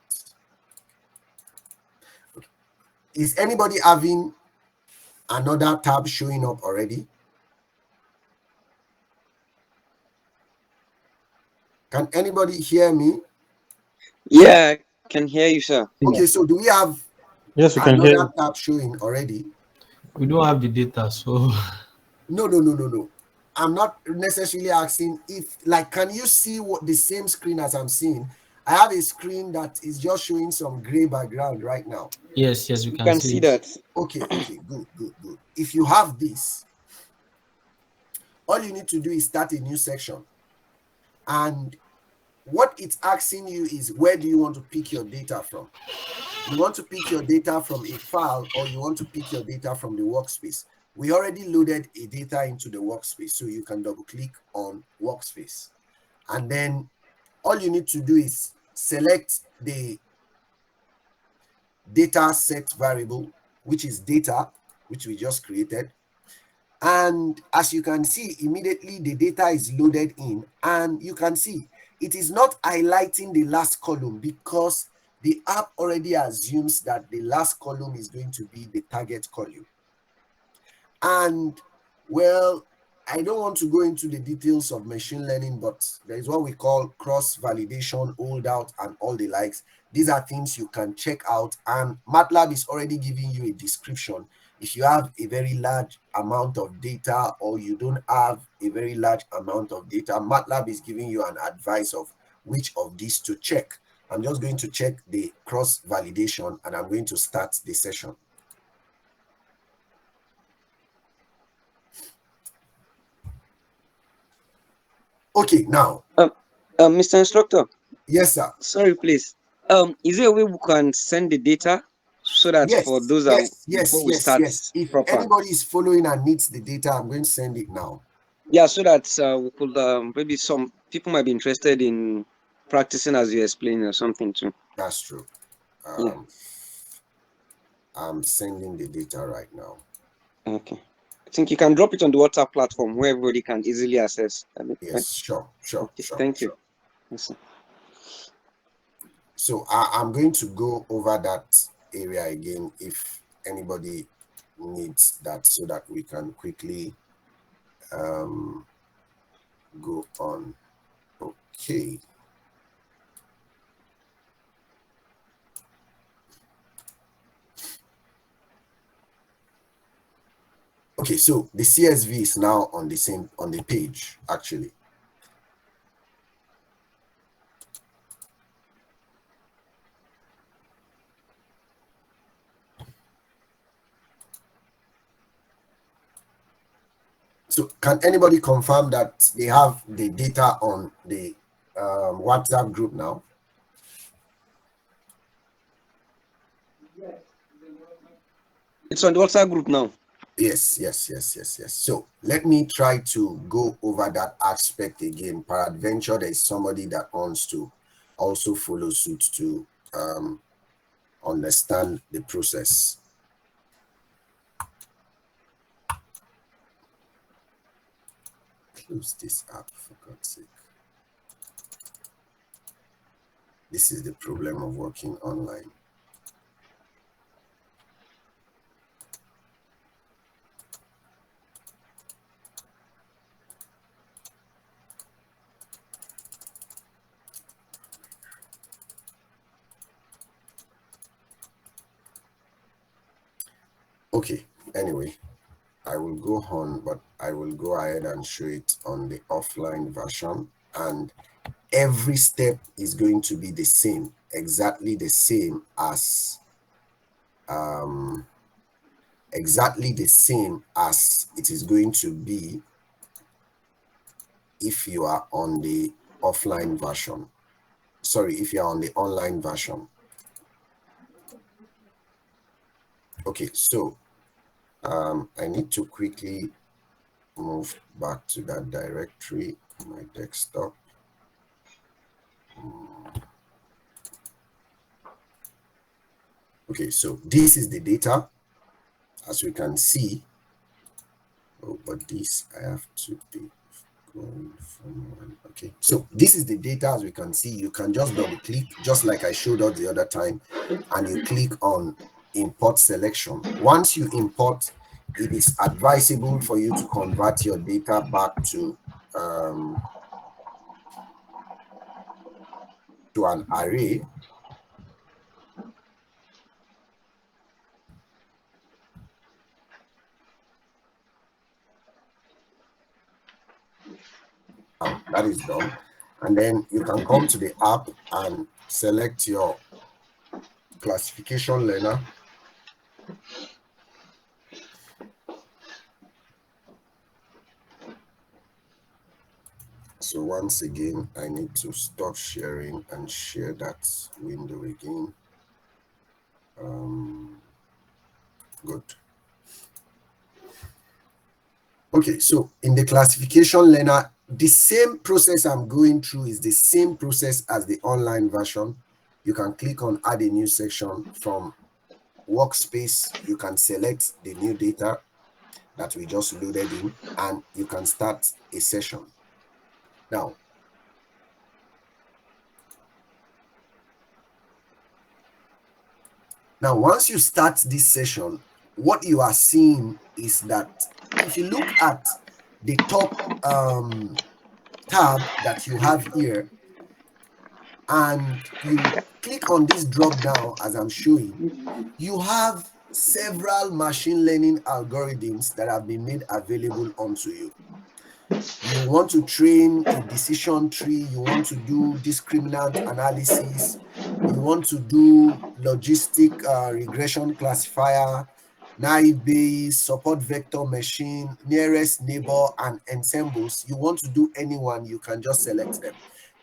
Okay. Is anybody having another tab showing up already? Can anybody hear me? Yeah, I can hear you, sir. Okay, so do we have Yes, we can hear another you. tab showing already? We don't have the data, so No. I'm not necessarily asking if, like, can you see what the same screen as I'm seeing? I have a screen that is just showing some gray background right now. yes, we You can can see see it. that. Okay, good. If you have this, all you need to do is start a new section. And what it's asking you is, where do you want to pick your data from? You want to pick your data from a file, or you want to pick your data from the workspace. We already loaded a data into the workspace, so you can double click on workspace. And then all you need to do is select the data set variable, which is data, which we just created. And as you can see, immediately the data is loaded in, and you can see it is not highlighting the last column because the app already assumes that the last column is going to be the target column. And well, I don't want to go into the details of machine learning, but there is what we call cross-validation, holdout, and all the likes. These are things you can check out, and MATLAB is already giving you a description. If you have a very large amount of data, or you don't have a very large amount of data, MATLAB is giving you an advice of which of these to check. I'm just going to check the cross-validation, and I'm going to start the session. Okay, now. Mr. Instructor. Yes, sir. Sorry, please. Is there a way we can send the data so that for those before we start If proper? anybody is following and needs the data, I'm going to send it now. Yeah, so that we could maybe some people might be interested in practicing as you explain or something too. That's true. Yeah. I'm sending the data right now. Okay. I think you can drop it on the WhatsApp platform where everybody can easily access. Yes, sure. Okay, thank you. Yes, sir. So I'm going to go over that area again if anybody needs that, so that we can quickly go on. Okay. Okay, so the CSV is now on the page, actually. So can anybody confirm that they have the data on the WhatsApp group now? It's on the WhatsApp group now. Yes. So let me try to go over that aspect again. Peradventure, there is somebody that wants to also follow suit to understand the process. Close this app, for God's sake. This is the problem of working online. Okay, anyway, I will go on, but I will go ahead and show it on the offline version, and every step is going to be the same, exactly the same as it is going to be if you are on the offline version. Sorry, if you are on the online version. Okay, so I need to quickly move back to that directory on my desktop. Okay, so this is the data, as we can see. Oh, but this I have to be going from one. Okay, so this is the data, as we can see. You can just double click, just like I showed us the other time, and you click on import selection. Once you import, it is advisable for you to convert your data back to an array. That is done, and then you can come to the app and select your classification learner. So once again, I need to stop sharing and share that window again. Good. Okay, so in the classification learner, the same process I'm going through is the same process as the online version. You can click on add a new section. From workspace, you can select the new data that we just loaded in, and you can start a session. Now, once you start this session, what you are seeing is that if you look at the top tab that you have here, and you click on this drop down as I'm showing, you have several machine learning algorithms that have been made available onto you. You want to train a decision tree, you want to do discriminant analysis, you want to do logistic regression classifier, naive Bayes, support vector machine, nearest neighbor, and ensembles. You want to do any one, you can just select them.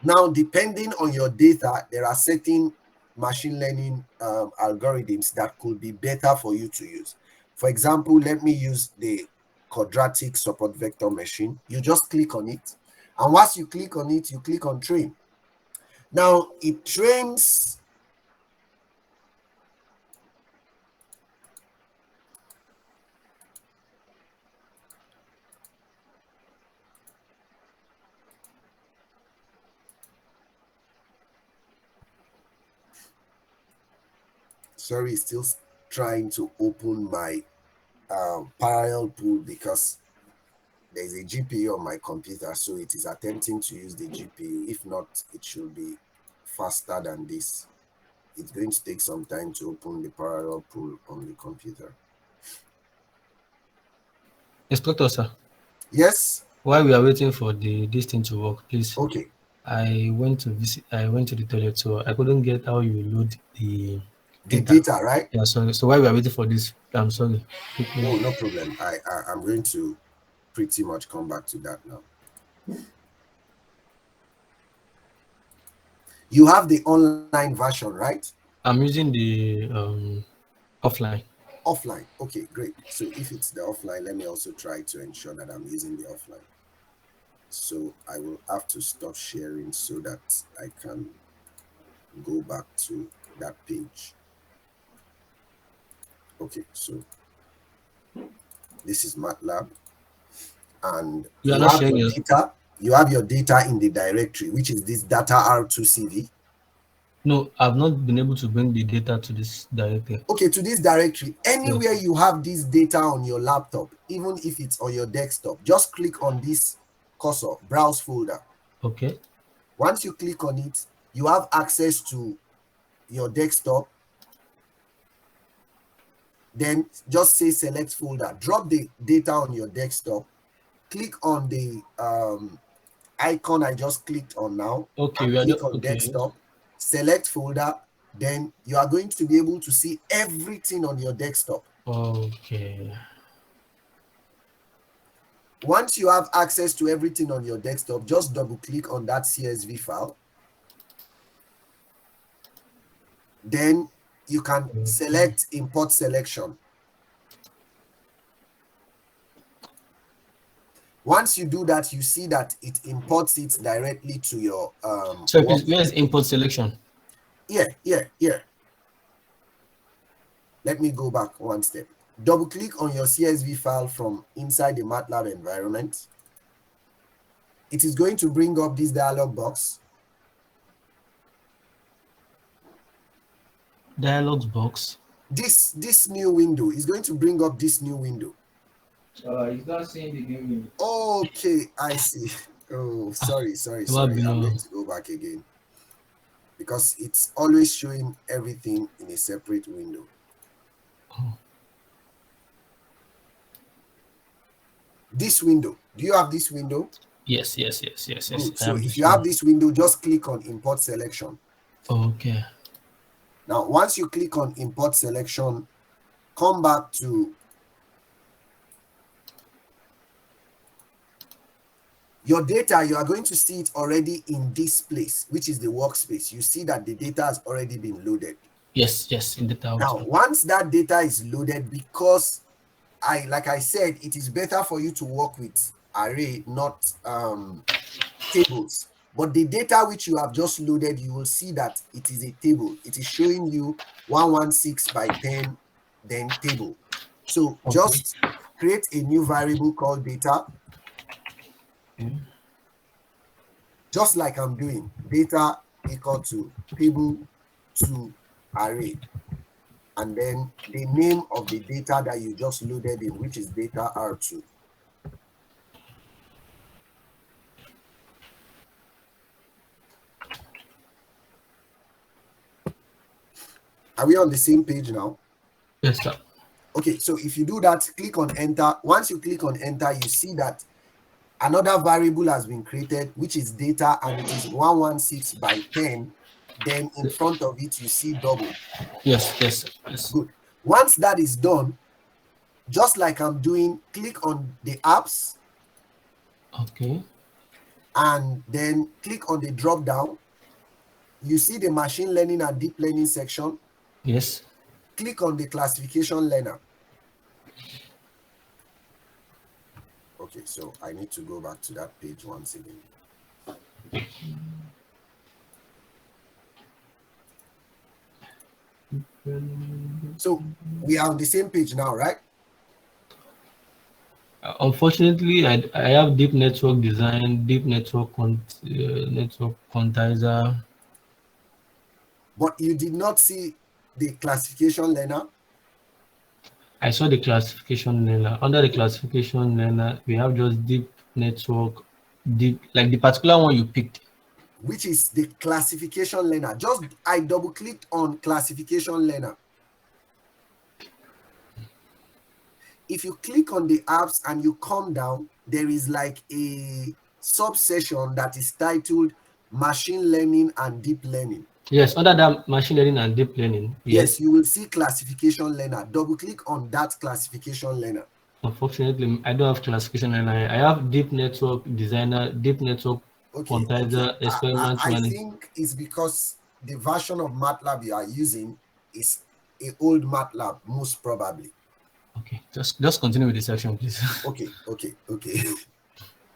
Now, depending on your data, there are certain machine learning algorithms that could be better for you to use. For example, let me use the quadratic support vector machine. You just click on it, and once you click on it, you click on train. Now it trains sorry, it's still trying to open my parallel pool because there's a GPU on my computer, so it is attempting to use the GPU. If not, it should be faster than this. It's going to take some time to open the parallel pool on the computer. Inspector, sir. Yes. While we are waiting for this thing to work, please. Okay. I went to the toilet, so I couldn't get how you load the data, right? Yeah, sorry. So while we are waiting for this, I'm sorry. Oh, no problem. I'm going to pretty much come back to that now. You have the online version, right? I'm using the offline. Offline. Okay, great. So if it's the offline, let me also try to ensure that I'm using the offline. So I will have to stop sharing so that I can go back to that page. Okay, so this is MATLAB, and You are you not have sharing your your. data. You have your data in the directory, which is this data R2CV. No, I've not been able to bring the data to this directory. Okay, to this directory, Yes. anywhere you have this data on your laptop, even if it's on your desktop, just click on this cursor, browse folder. Okay. Once you click on it, you have access to your desktop. Then just say select folder, drop the data on your desktop, click on the icon I just clicked on now, Okay. and We are click on okay. desktop, select folder. Then you are going to be able to see everything on your desktop. Okay. Once you have access to everything on your desktop, just double click on that CSV file. Then you can select import selection. Once you do that, you see that it imports it directly to your So please, where is import selection? Here. Let me go back one step. Double click on your CSV file from inside the MATLAB environment. It is going to bring up this dialog box. Dialogues box. This new window is going to bring up this new window. He's not seeing the new window. Okay, I see. Oh, sorry. I'm going to go back again, because it's always showing everything in a separate window. Oh. This window, do you have this window? Yes. Good. So if you have this window, just click on import selection. Okay. Now, once you click on import selection, come back to your data. You are going to see it already in this place, which is the workspace. You see that the data has already been loaded. Yes, in data. Now, once that data is loaded, because like I said, it is better for you to work with array, not tables. But the data which you have just loaded, you will see that it is a table. It is showing you 116 by 10, then table. So just create a new variable called data. Just like I'm doing, data equal to table to array. And then the name of the data that you just loaded in, which is data R2. Are we on the same page now? Yes, sir. Okay, so if you do that, click on enter. Once you click on enter, you see that another variable has been created, which is data, and it is 116 by 10. Then in front of it, you see double. Yes. Good. Once that is done, just like I'm doing, click on the apps. Okay. And then click on the drop down. You see the machine learning and deep learning section. Yes. Click on the classification learner. Okay, so I need to go back to that page once again. So we are on the same page now, right? Unfortunately, I have deep network design, deep network network quantizer. But you did not see the classification learner. I saw the classification learner. Under the classification learner, we have just deep network, like the particular one you picked. Which is the classification learner. Just I double clicked on classification learner. If you click on the apps and you come down, there is like a subsection that is titled machine learning and deep learning. Yes, under that machine learning and deep learning. Yes, you will see classification learner. Double click on that classification learner. Unfortunately, I don't have classification learner. I have deep network designer, deep network quantizer, experiment I management. think it's because the version of MATLAB you are using is a old MATLAB, most probably. Okay, just continue with the section, please. Okay.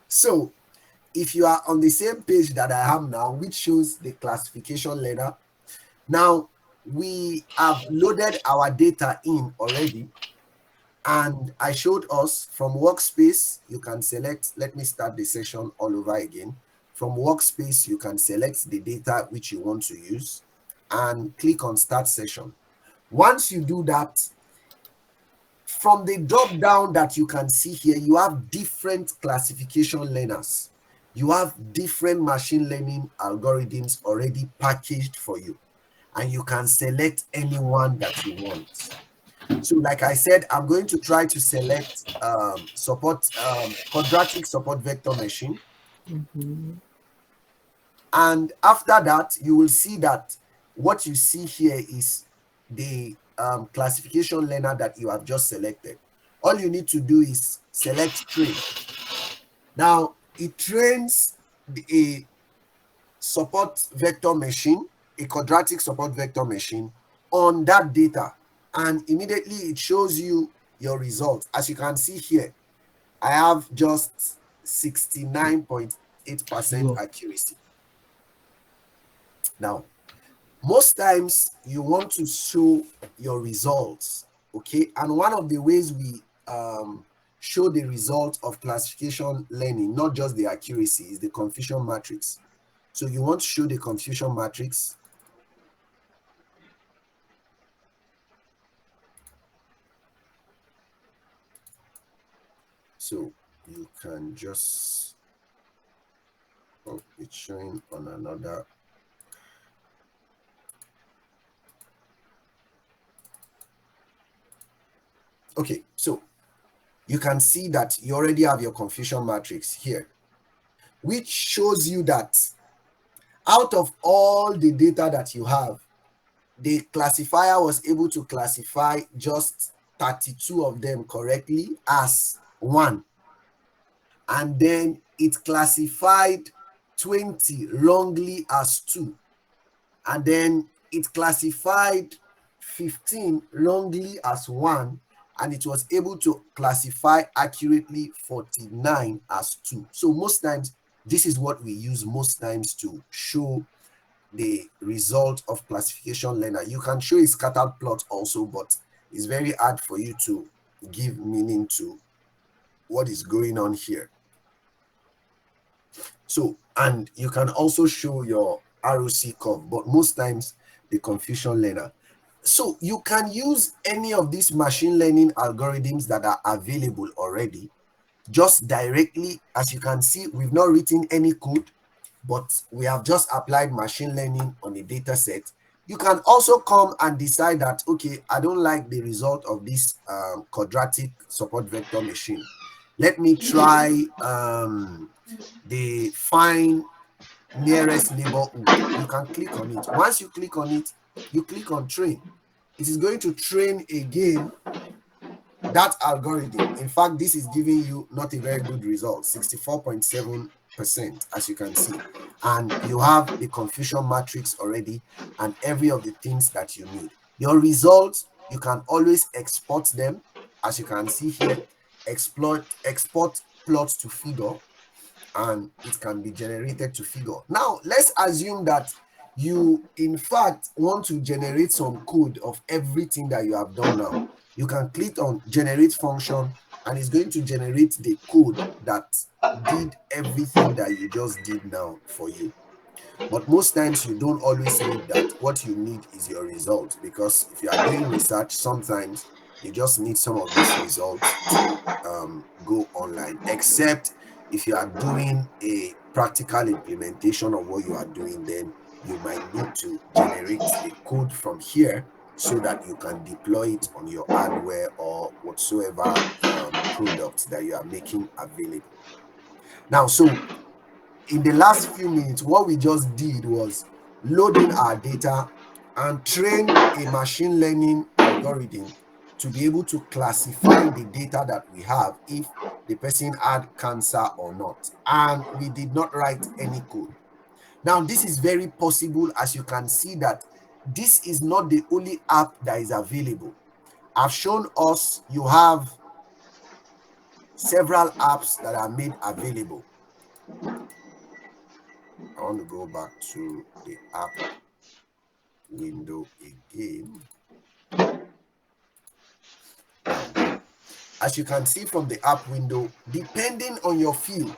So if you are on the same page that I am now, which shows the classification learner, now we have loaded our data in already, and I showed us from workspace, you can select, let me start the session all over again. From workspace, you can select the data which you want to use and click on start session. Once you do that, from the drop down that you can see here, you have different classification learners. You have different machine learning algorithms already packaged for you, and you can select any one that you want. So like I said, I'm going to try to select quadratic support vector machine. And after that, you will see that what you see here is the classification learner that you have just selected. All you need to do is select train. Now, it trains a support vector machine, a quadratic support vector machine on that data. And immediately it shows you your results. As you can see here, I have just 69.8% accuracy. Now, most times you want to show your results, okay? And one of the ways we show the result of classification learning, not just the accuracy, is the confusion matrix. So you want to show the confusion matrix. So you can just, oh, it's showing on another. Okay, so you can see that you already have your confusion matrix here, which shows you that out of all the data that you have, the classifier was able to classify just 32 of them correctly as 1. And then it classified 20 wrongly as 2. And then it classified 15 wrongly as 1. And it was able to classify accurately 49 as 2. So most times, this is what we use most times to show the result of classification learner. You can show a scattered plot also, but it's very hard for you to give meaning to what is going on here. So, and you can also show your ROC curve, but most times the confusion learner. So you can use any of these machine learning algorithms that are available already, just directly. As you can see, we've not written any code, but we have just applied machine learning on a data set. You can also come and decide that, okay, I don't like the result of this quadratic support vector machine. Let me try the find nearest neighborhood. You can click on it. Once you click on it, you click on train. It is going to train again that algorithm. In fact, this is giving you not a very good result, 64.7%, as you can see. And you have the confusion matrix already and every of the things that you need. Your results, you can always export them. As you can see here, export plots to figure, and it can be generated to figure. Now, let's assume that you, in fact, want to generate some code of everything that you have done now. You can click on generate function, and it's going to generate the code that did everything that you just did now for you. But most times you don't always need that. What you need is your result, because if you are doing research, sometimes you just need some of these results to go online, except if you are doing a practical implementation of what you are doing, then you might need to generate the code from here so that you can deploy it on your hardware or whatsoever product that you are making available. Now, so in the last few minutes, what we just did was loading our data and train a machine learning algorithm to be able to classify the data that we have if the person had cancer or not. And we did not write any code. Now, this is very possible, as you can see that this is not the only app that is available. I've shown us you have several apps that are made available. I want to go back to the app window again. Now, as you can see from the app window, depending on your field,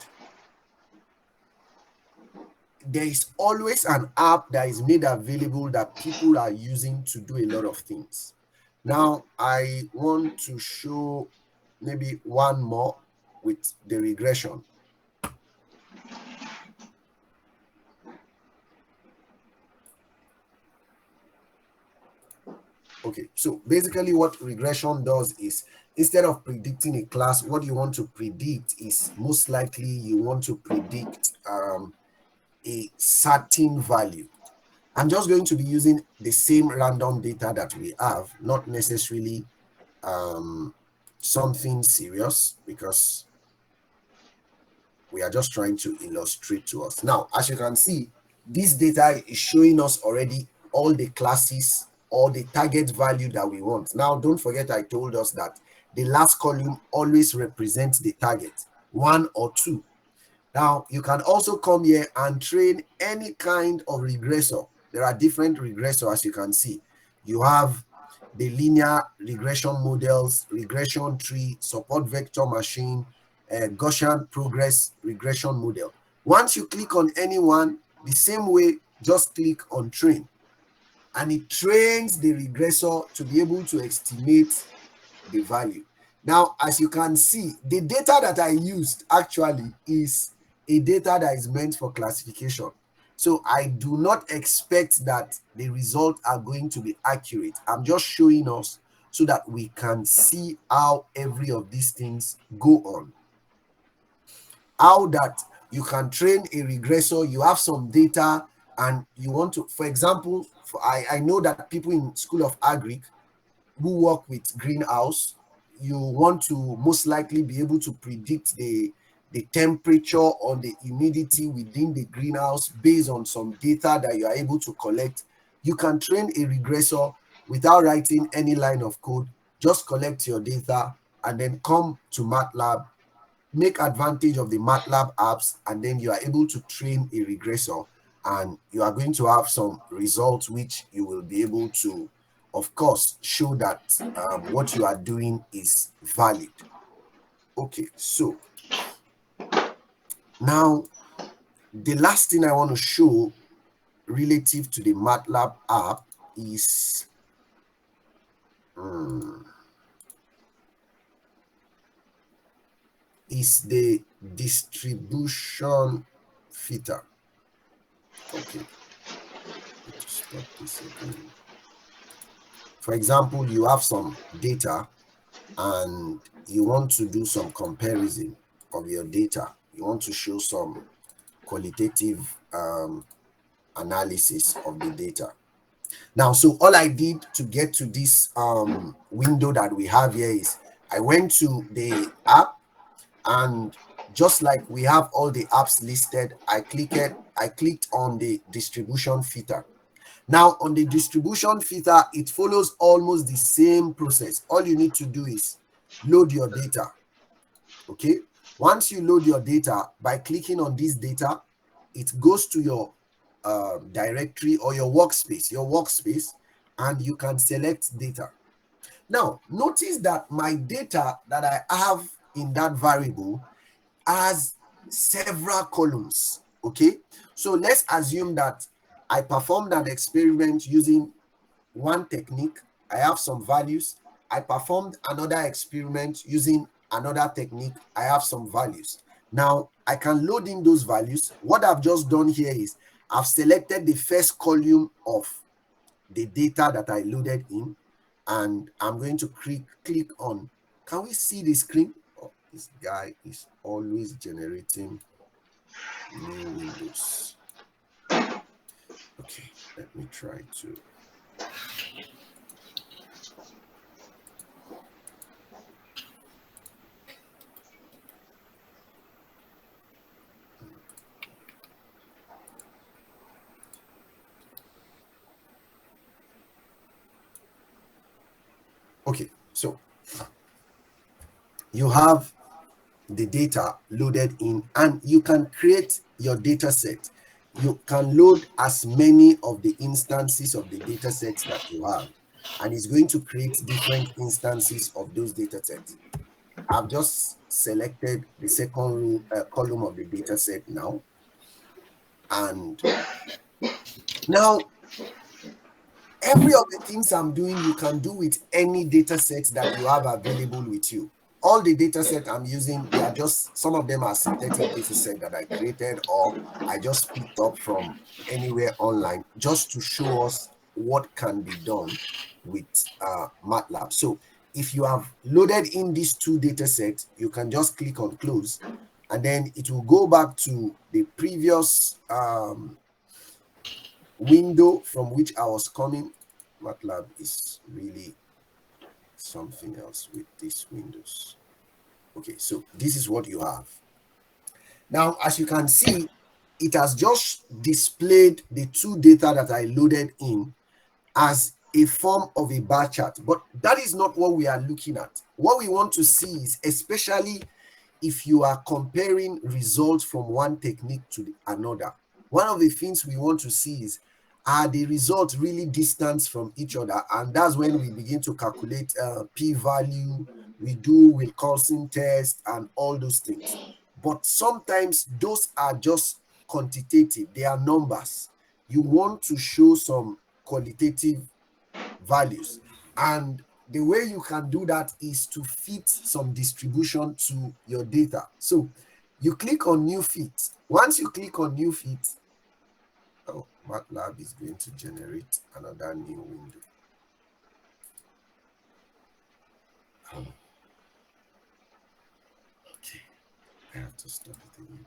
there is always an app that is made available that people are using to do a lot of things. Now, I want to show maybe one more with the regression. Okay, so basically what regression does is, instead of predicting a class, what you want to predict is most likely you want to predict a certain value. I'm just going to be using the same random data that we have, not necessarily something serious, because we are just trying to illustrate to us. Now, as you can see, this data is showing us already all the classes or the target value that we want. Now, don't forget I told us that the last column always represents the target, 1 or 2. Now, you can also come here and train any kind of regressor. There are different regressors, as you can see. You have the linear regression models, regression tree, support vector machine, Gaussian progress regression model. Once you click on any one, the same way, just click on train. And it trains the regressor to be able to estimate the value. Now, as you can see, the data that I used actually is a data that is meant for classification. So I do not expect that the results are going to be accurate. I'm just showing us so that we can see how every of these things go on. How that you can train a regressor, you have some data and you want to, for example, I know that people in School of Agric who work with greenhouse, you want to most likely be able to predict the temperature or the humidity within the greenhouse based on some data that you are able to collect. You can train a regressor without writing any line of code. Just collect your data and then come to MATLAB, make advantage of the MATLAB apps, and then you are able to train a regressor, and you are going to have some results which you will be able to, of course, show that what you are doing is valid. Okay, so now the last thing I want to show relative to the MATLAB app is the distribution filter. Okay, let's stop this again. For example, you have some data and you want to do some comparison of your data. You want to show some qualitative analysis of the data. Now, so all I did to get to this window that we have here is I went to the app, and just like we have all the apps listed, I clicked on the distribution filter. Now, on the distribution filter, it follows almost the same process. All you need to do is load your data. Okay, once you load your data, by clicking on this data, it goes to your directory or your workspace, and you can select data. Now, notice that my data that I have in that variable has several columns. Okay, so let's assume that I performed an experiment using one technique. I have some values. I performed another experiment using another technique. I have some values. Now I can load in those values. What I've just done here is I've selected the first column of the data that I loaded in, and I'm going to click on. Can we see the screen? Oh, this guy is always generating new windows. Okay, let me try to. Okay, so you have the data loaded in, and you can create your data set. You can load as many of the instances of the data sets that you have, and it's going to create different instances of those data sets. I've just selected the second column of the data set now, and now every of the things I'm doing, you can do with any data set that you have available with you. All the data set I'm using, they are just, some of them are synthetic data set that I created or I just picked up from anywhere online just to show us what can be done with MATLAB. So if you have loaded in these two data sets, you can just click on close, and then it will go back to the previous window from which I was coming. MATLAB is really something else with these windows. Okay, so this is what you have. Now, as you can see, it has just displayed the two data that I loaded in as a form of a bar chart, but that is not what we are looking at. What we want to see is, especially if you are comparing results from one technique to another, one of the things we want to see is, are the results really distant from each other? And that's when we begin to calculate p-value, we do Wilcoxon test and all those things. But sometimes those are just quantitative, they are numbers. You want to show some qualitative values, and the way you can do that is to fit some distribution to your data. So you click on new fit. Once you click on new fit, oh, MATLAB is going to generate another new window. Okay, I have to stop it again.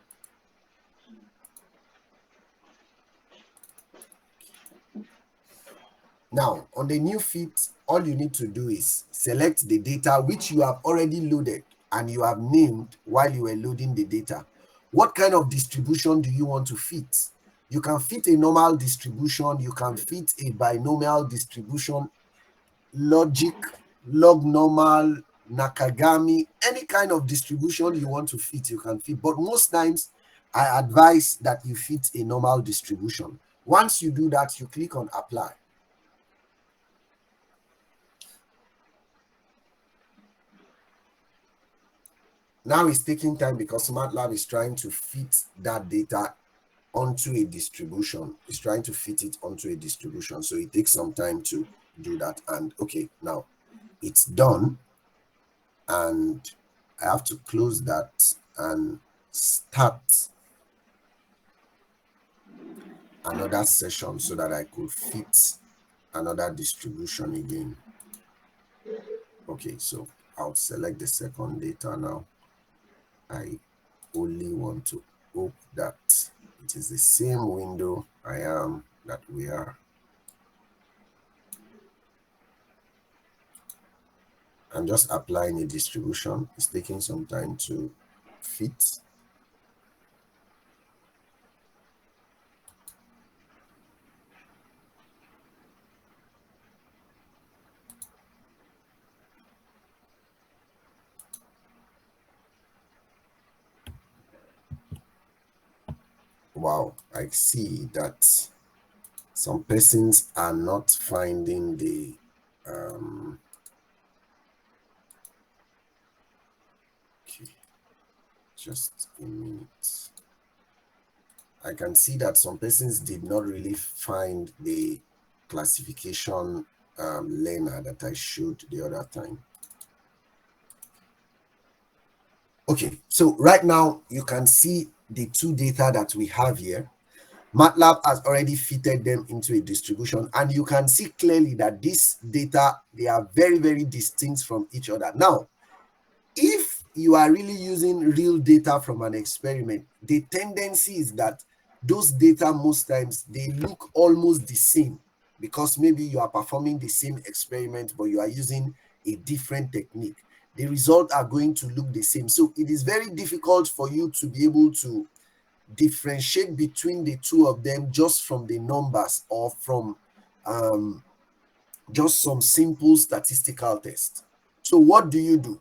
Now, on the new fit, all you need to do is select the data which you have already loaded and you have named while you were loading the data. What kind of distribution do you want to fit? You can fit a normal distribution, you can fit a binomial distribution, logic, log normal, Nakagami, any kind of distribution you want to fit, you can fit. But most times, I advise that you fit a normal distribution. Once you do that, you click on apply. Now it's taking time because MATLAB is trying to fit that data onto a distribution. It's trying to fit it onto a distribution. So it takes some time to do that. And okay, now it's done. And I have to close that and start another session so that I could fit another distribution again. Okay, so I'll select the second data now. I only want to hope that it is the same window that we are. I'm just applying a distribution. It's taking some time to fit. Wow, I see that some persons are not finding the okay, just a minute. I can see that some persons did not really find the classification learner that I showed the other time. Okay, so right now you can see the two data that we have here. MATLAB has already fitted them into a distribution, and you can see clearly that this data, they are very, very distinct from each other. Now, if you are really using real data from an experiment, the tendency is that those data most times, they look almost the same because maybe you are performing the same experiment, but you are using a different technique. The results are going to look the same. So it is very difficult for you to be able to differentiate between the two of them just from the numbers or from just some simple statistical tests. So what do?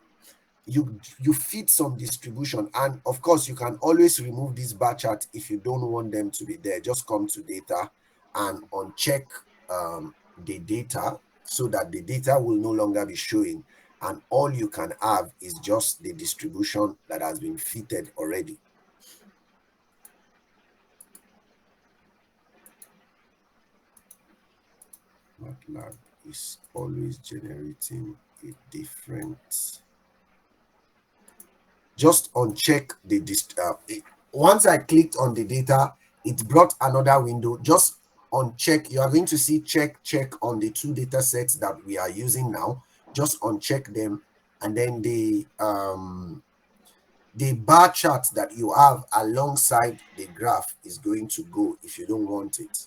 You feed some distribution, and of course you can always remove this bar chart if you don't want them to be there. Just come to data and uncheck the data so that the data will no longer be showing, and all you can have is just the distribution that has been fitted already. MATLAB is always generating a different. Just uncheck the once I clicked on the data, it brought another window. Just uncheck. You are going to see check on the two data sets that we are using now. Just uncheck them, and then the bar chart that you have alongside the graph is going to go if you don't want it.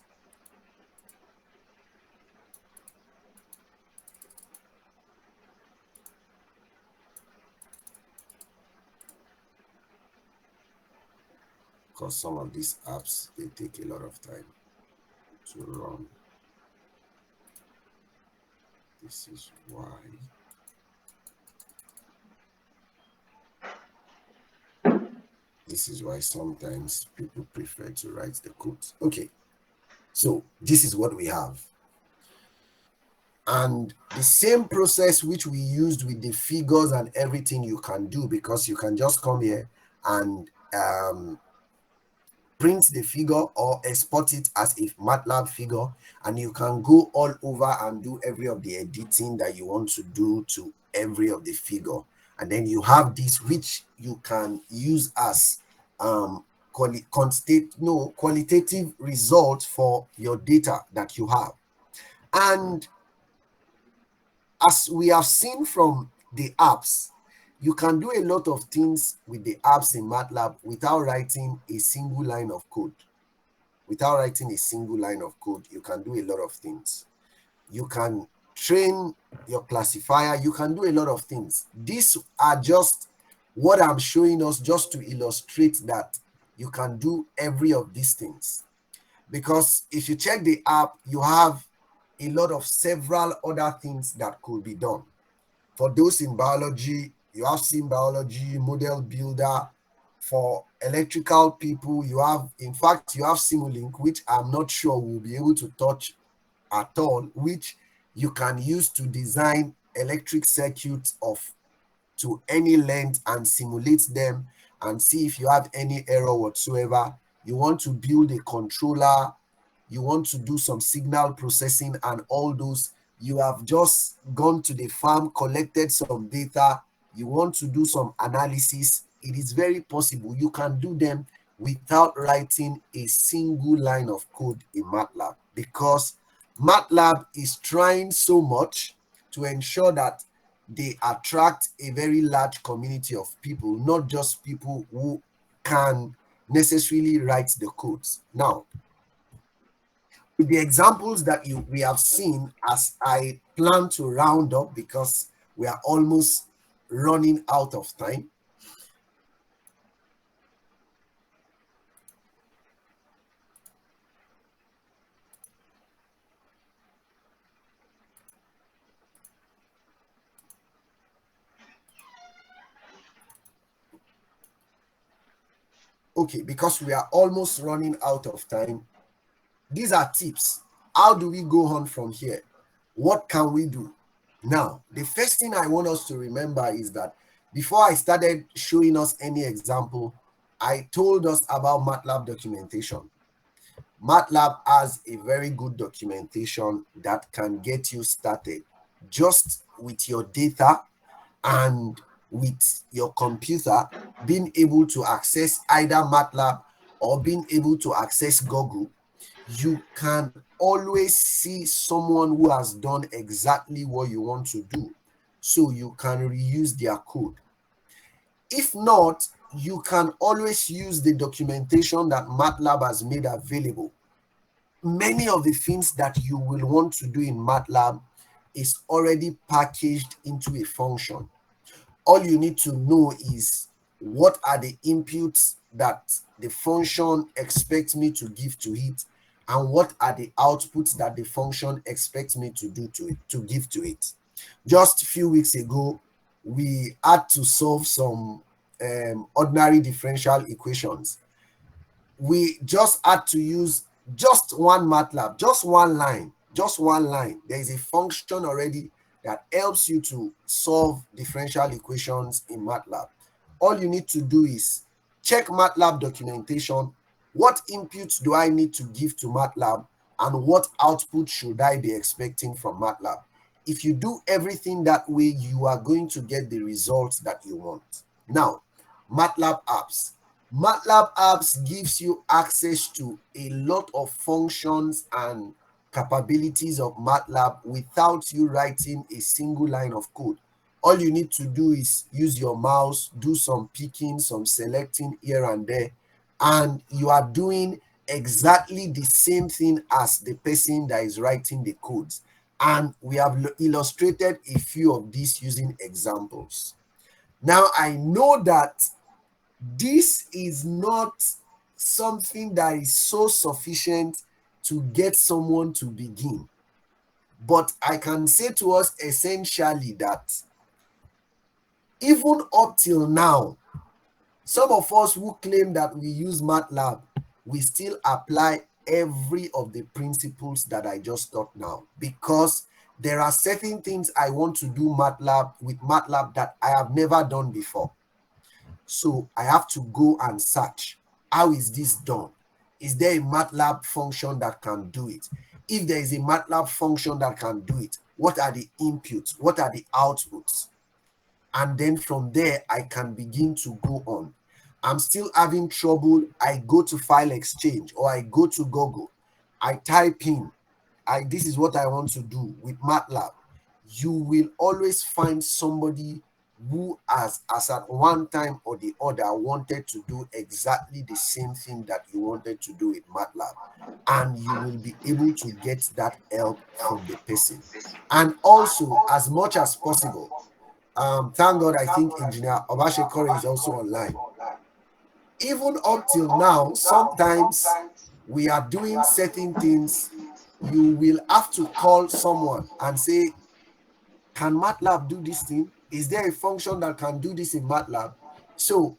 Because some of these apps, they take a lot of time to run. This is why. This is why sometimes people prefer to write the code. Okay, so this is what we have. And the same process which we used with the figures and everything you can do, because you can just come here and print the figure or export it as a MATLAB figure, and you can go all over and do every of the editing that you want to do to every of the figure. And then you have this which you can use as qualitative result for your data that you have. And as we have seen from the apps, you can do a lot of things with the apps in MATLAB without writing a single line of code. Without writing a single line of code, you can do a lot of things. You can train your classifier. You can do a lot of things. These are just what I'm showing us just to illustrate that you can do every of these things. Because if you check the app, you have a lot of several other things that could be done. For those in biology, you have Sim Biology, Model Builder. For electrical people, you have, in fact, you have Simulink, which I'm not sure we'll be able to touch at all, which you can use to design electric circuits to any length and simulate them and see if you have any error whatsoever. You want to build a controller, you want to do some signal processing and all those. You have just gone to the farm, collected some data, you want to do some analysis. It is very possible you can do them without writing a single line of code in MATLAB, because MATLAB is trying so much to ensure that they attract a very large community of people, not just people who can necessarily write the codes. Now, with the examples that we have seen, as I plan to round up because we are almost running out of time. Okay, because we are almost running out of time. These are tips. How do we go on from here? What can we do? Now, the first thing I want us to remember is that before I started showing us any example, I told us about MATLAB documentation. MATLAB has a very good documentation that can get you started just with your data and with your computer being able to access either MATLAB or being able to access Google. You can always see someone who has done exactly what you want to do, so you can reuse their code. If not, you can always use the documentation that MATLAB has made available. Many of the things that you will want to do in MATLAB is already packaged into a function. All you need to know is what are the inputs that the function expects me to give to it, and what are the outputs that the function expects me to do to it, to give to it. Just a few weeks ago, we had to solve some ordinary differential equations. We just had to use just one MATLAB, just one line. There is a function already that helps you to solve differential equations in MATLAB. All you need to do is check MATLAB documentation. What inputs do I need to give to MATLAB, and what output should I be expecting from MATLAB? If you do everything that way, you are going to get the results that you want. Now, MATLAB apps. MATLAB apps gives you access to a lot of functions and capabilities of MATLAB without you writing a single line of code. All you need to do is use your mouse, do some picking, some selecting here and there, and you are doing exactly the same thing as the person that is writing the codes. And we have illustrated a few of these using examples. Now, I know that this is not something that is so sufficient to get someone to begin. But I can say to us essentially that even up till now, some of us who claim that we use MATLAB, we still apply every of the principles that I just taught now, because there are certain things I want to do with MATLAB that I have never done before. So I have to go and search. How is this done? Is there a MATLAB function that can do it? If there is a MATLAB function that can do it, what are the inputs? What are the outputs? And then from there, I can begin to go on. I'm still having trouble. I go to File Exchange, or I go to Google. I type in, this is what I want to do with MATLAB. You will always find somebody who has at one time or the other wanted to do exactly the same thing that you wanted to do with MATLAB, and you will be able to get that help from the person. And also, as much as possible, thank God, I think Engineer Obashekore is also online. Even up till now, sometimes we are doing certain things. You will have to call someone and say, can MATLAB do this thing? Is there a function that can do this in MATLAB? So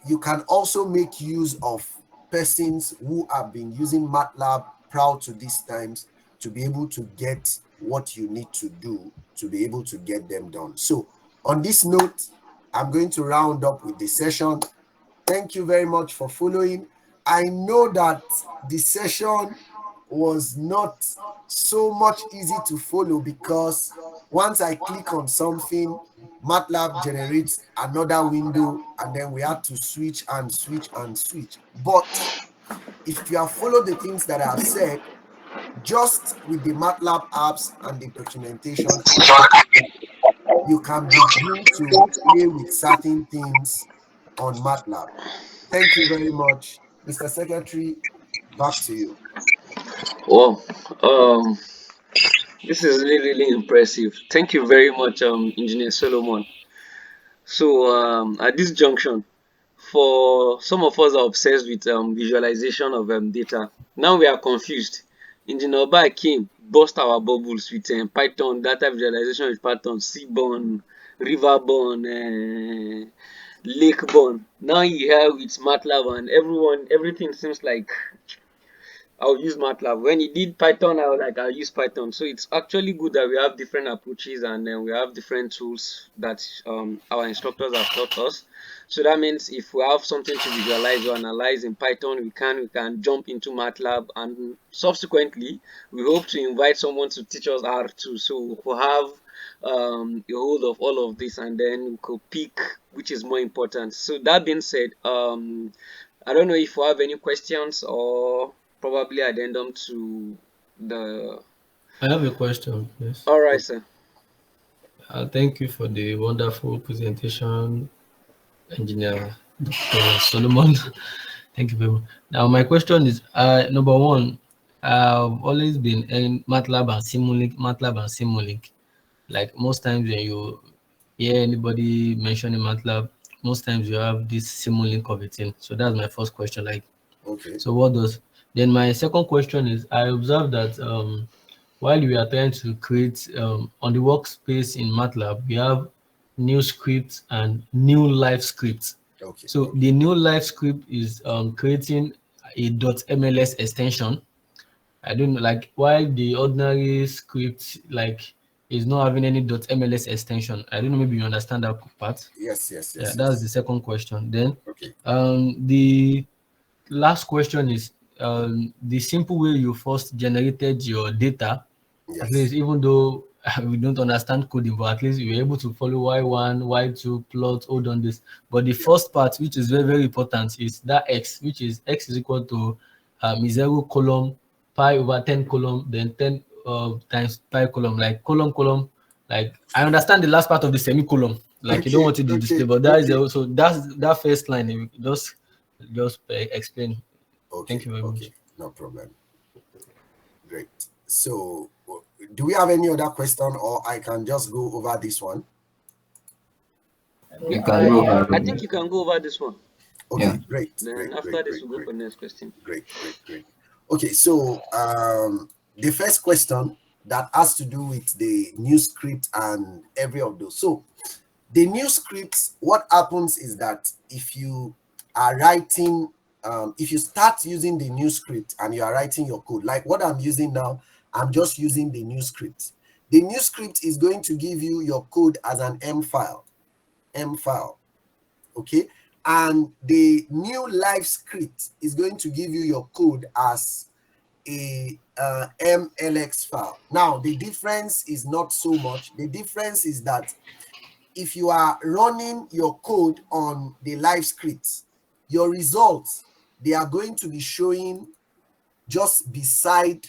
you can also make use of persons who have been using MATLAB prior to these times to be able to get what you need to do to be able to get them done. So on this note, I'm going to round up with the session. Thank you very much for following. I know that the session was not so much easy to follow, because once I click on something, MATLAB generates another window, and then we have to switch and switch and switch. But if you have followed the things that I have said, just with the MATLAB apps and the documentation, you can begin to play with certain things on MATLAB. Thank you very much. Mr. Secretary, back to you. Wow. This is really impressive. Thank you very much, Engineer Solomon. So at this junction, for some of us are obsessed with visualization of data. Now we are confused. Engineer Oba came, burst our bubbles with Python, data visualization with Python, seaborn, riverborn, lakeborn. Now you here with MATLAB, and everything seems like I'll use MATLAB. When he did Python, I was like, I'll use Python. So it's actually good that we have different approaches, and then we have different tools that our instructors have taught us. So that means if we have something to visualize or analyze in Python, we can jump into MATLAB, and subsequently we hope to invite someone to teach us R2. So we'll have a hold of all of this, and then we could pick which is more important. So that being said, I don't know if you have any questions or probably addendum to the. I have a question, yes. All right, sir. Thank you for the wonderful presentation, Engineer Dr. Solomon. Thank you very much. Now, my question is, number one, I've always been in MATLAB and Simulink. Like most times when you hear anybody mentioning MATLAB, most times you have this Simulink of it in. So that's my first question. Like, Okay. so what does Then my second question is, I observed that while we are trying to create on the workspace in MATLAB, we have new scripts and new live scripts. Okay. So Okay. the new live script is creating a .mls extension. I don't know, like while the ordinary script like is not having any .mls extension. I don't know, maybe you understand that part. Yes. Yes. Yeah, Yes. that's Yes. the second question. Then Okay. the last question is the simple way you first generated your data, at least Yes. even though we don't understand coding, but at least we were able to follow y1, y2, plot, hold on this. But the Yeah. first part, which is very, very important, is that x, which is x is equal to 0 column, pi over 10 column, then 10 times pi column, like column, like I understand the last part of the semicolon, like you don't Okay. want it to display, Okay. but that is Okay. also that's that first line. Just explain. Thank Okay. you very Okay. much. No problem. Great. So, do we have any other question, or I can just go over this one? No, You can go I have I a think you ahead. can question. go over this one. Yeah. Okay. Great. Then Great. after Great. this, Great. we'll go Great. for the next question. Great. Great. Great. Okay. So, the first question that has to do with the new script and every of those. So, the new scripts, what happens is that if you are writing, if you start using the new script and you are writing your code, like what I'm using now, I'm just using the new script. The new script is going to give you your code as an M file, okay? And the new live script is going to give you your code as a MLX file. Now, the difference is not so much. The difference is that if you are running your code on the live script, your results, they are going to be showing just beside,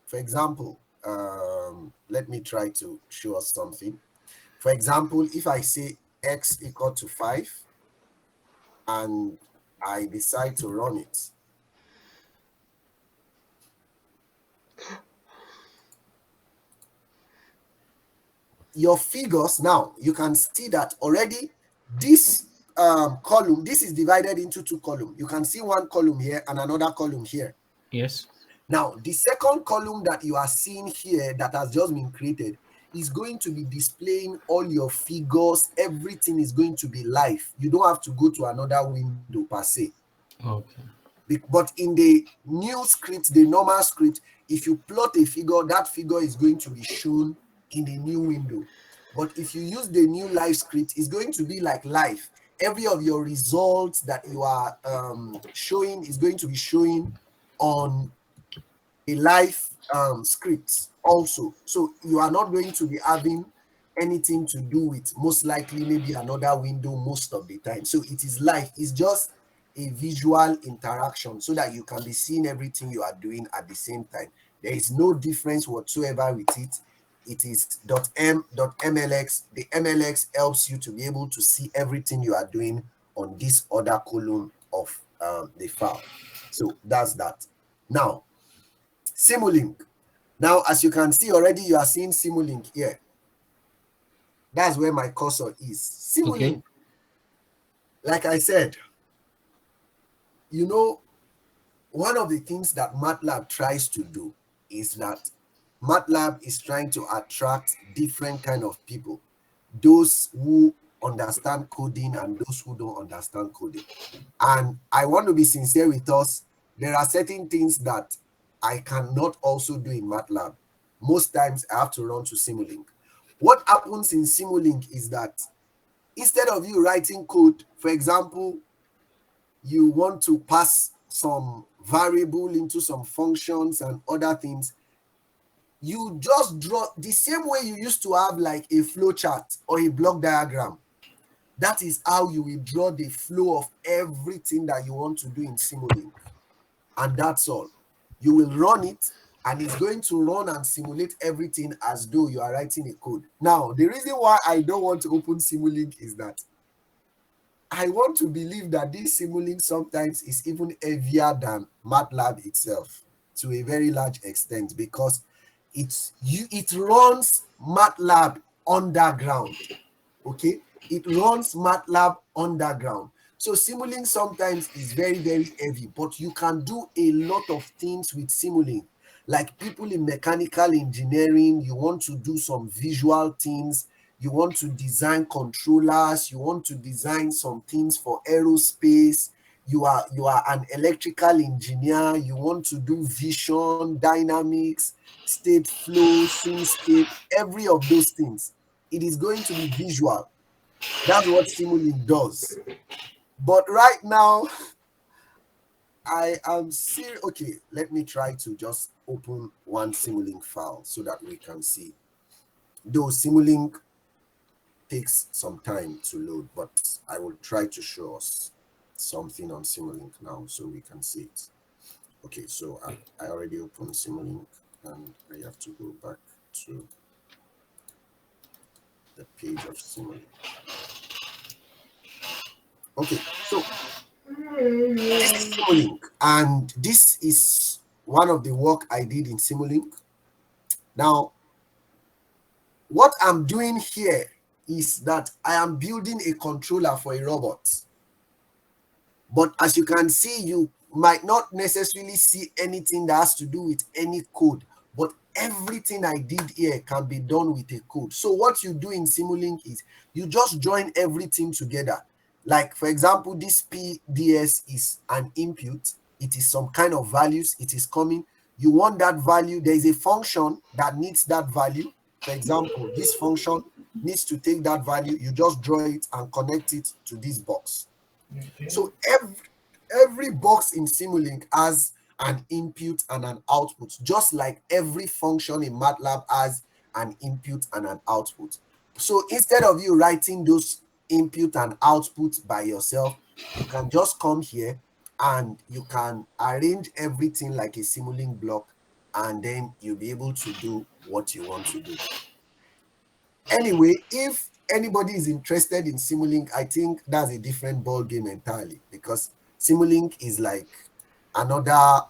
for example, let me try to show us something. For example, if I say x equal to 5 and I decide to run it, your figures, now you can see that already this column, this is divided into two columns. You can see one column here and another column here. Yes. Now, the second column that you are seeing here that has just been created is going to be displaying all your figures. Everything is going to be live. You don't have to go to another window per se. Okay. But in the new script, the normal script, if you plot a figure, that figure is going to be shown in the new window. But if you use the new live script, it's going to be like live. Every of your results that you are showing is going to be showing on a live script also. So you are not going to be having anything to do with most likely maybe another window most of the time. So it is live. It's just a visual interaction so that you can be seeing everything you are doing at the same time. There is no difference whatsoever with it. It is .mlx. The MLX helps you to be able to see everything you are doing on this other column of the file. So that's that. Now, Simulink. Now, as you can see already, you are seeing Simulink here. That's where my cursor is. Simulink, Okay. like I said, you know, one of the things that MATLAB tries to do is that MATLAB is trying to attract different kind of people, those who understand coding and those who don't understand coding. And I want to be sincere with us. There are certain things that I cannot also do in MATLAB. Most times I have to run to Simulink. What happens in Simulink is that instead of you writing code, for example, you want to pass some variable into some functions and other things, you just draw the same way you used to have like a flow chart or a block diagram. That is how you will draw the flow of everything that you want to do in Simulink. And that's all. You will run it and it's going to run and simulate everything as though you are writing a code. Now, the reason why I don't want to open Simulink is that I want to believe that this Simulink sometimes is even heavier than MATLAB itself to a very large extent because it runs MATLAB underground. Okay, it runs MATLAB underground. So Simulink sometimes is very, very heavy, but you can do a lot of things with Simulink. Like people in mechanical engineering, you want to do some visual things, you want to design controllers, you want to design some things for aerospace, you are an electrical engineer, you want to do vision, dynamics, state flow, scene-scape, every of those things. It is going to be visual. That's what Simulink does. But right now, I am serious. Okay, let me try to just open one Simulink file so that we can see. Though Simulink takes some time to load, but I will try to show us something on Simulink now so we can see it. Okay, so I already opened Simulink and I have to go back to the page of Simulink. Okay, so this is Simulink, and this is one of the work I did in Simulink. Now, what I'm doing here is that I am building a controller for a robot. But as you can see, you might not necessarily see anything that has to do with any code, but everything I did here can be done with a code. So what you do in Simulink is you just join everything together. Like, for example, this PDS is an input. It is some kind of values. It is coming. You want that value. There is a function that needs that value. For example, this function needs to take that value. You just draw it and connect it to this box. Okay. So every box in Simulink has an input and an output, just like every function in MATLAB has an input and an output. So instead of you writing those input and output by yourself, you can just come here and you can arrange everything like a Simulink block, and then you'll be able to do what you want to do. Anyway, if anybody is interested in Simulink, I think that's a different ball game entirely, because Simulink is like another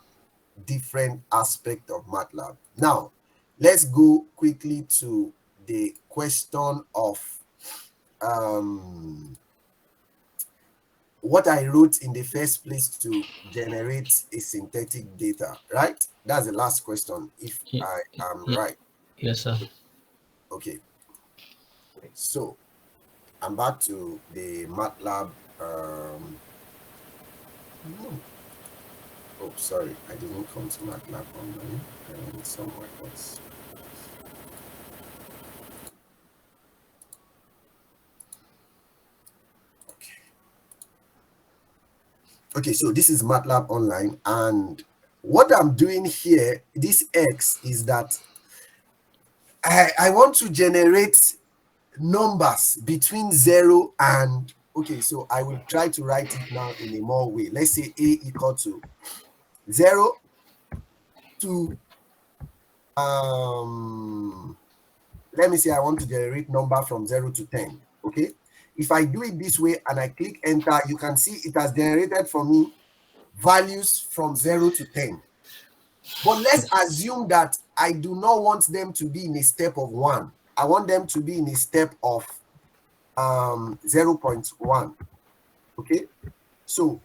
different aspect of MATLAB. Now, let's go quickly to the question of what I wrote in the first place to generate a synthetic data, right? That's the last question, if I am right. Yes, sir. Okay. So I'm back to the MATLAB. Oh, sorry, I didn't come to MATLAB online. I went somewhere else. Okay, so this is MATLAB online, and what I'm doing here, this X, is that I want to generate numbers between 0 and, okay, so I will try to write it now in a more way. Let's say A equal to 0 to, let me say I want to generate number from 0 to 10, okay? If I do it this way and I click enter, you can see it has generated for me values from 0 to 10. But let's assume that I do not want them to be in a step of 1. I want them to be in a step of 0.1. Okay, so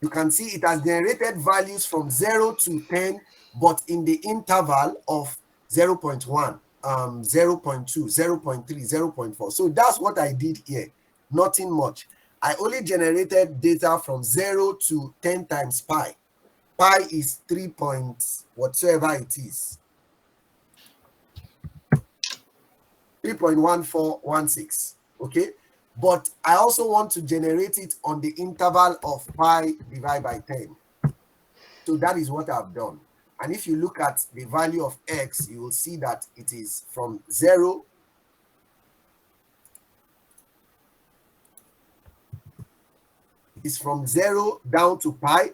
you can see it has generated values from 0 to 10, but in the interval of 0.1, 0.2, 0.3, 0.4. So that's what I did here. Nothing much. I only generated data from 0 to 10 times pi. Pi is 3 points, whatsoever it is. 3.1416. Okay. But I also want to generate it on the interval of pi divided by 10. So that is what I've done. And if you look at the value of X, you will see that it is from 0 down to pi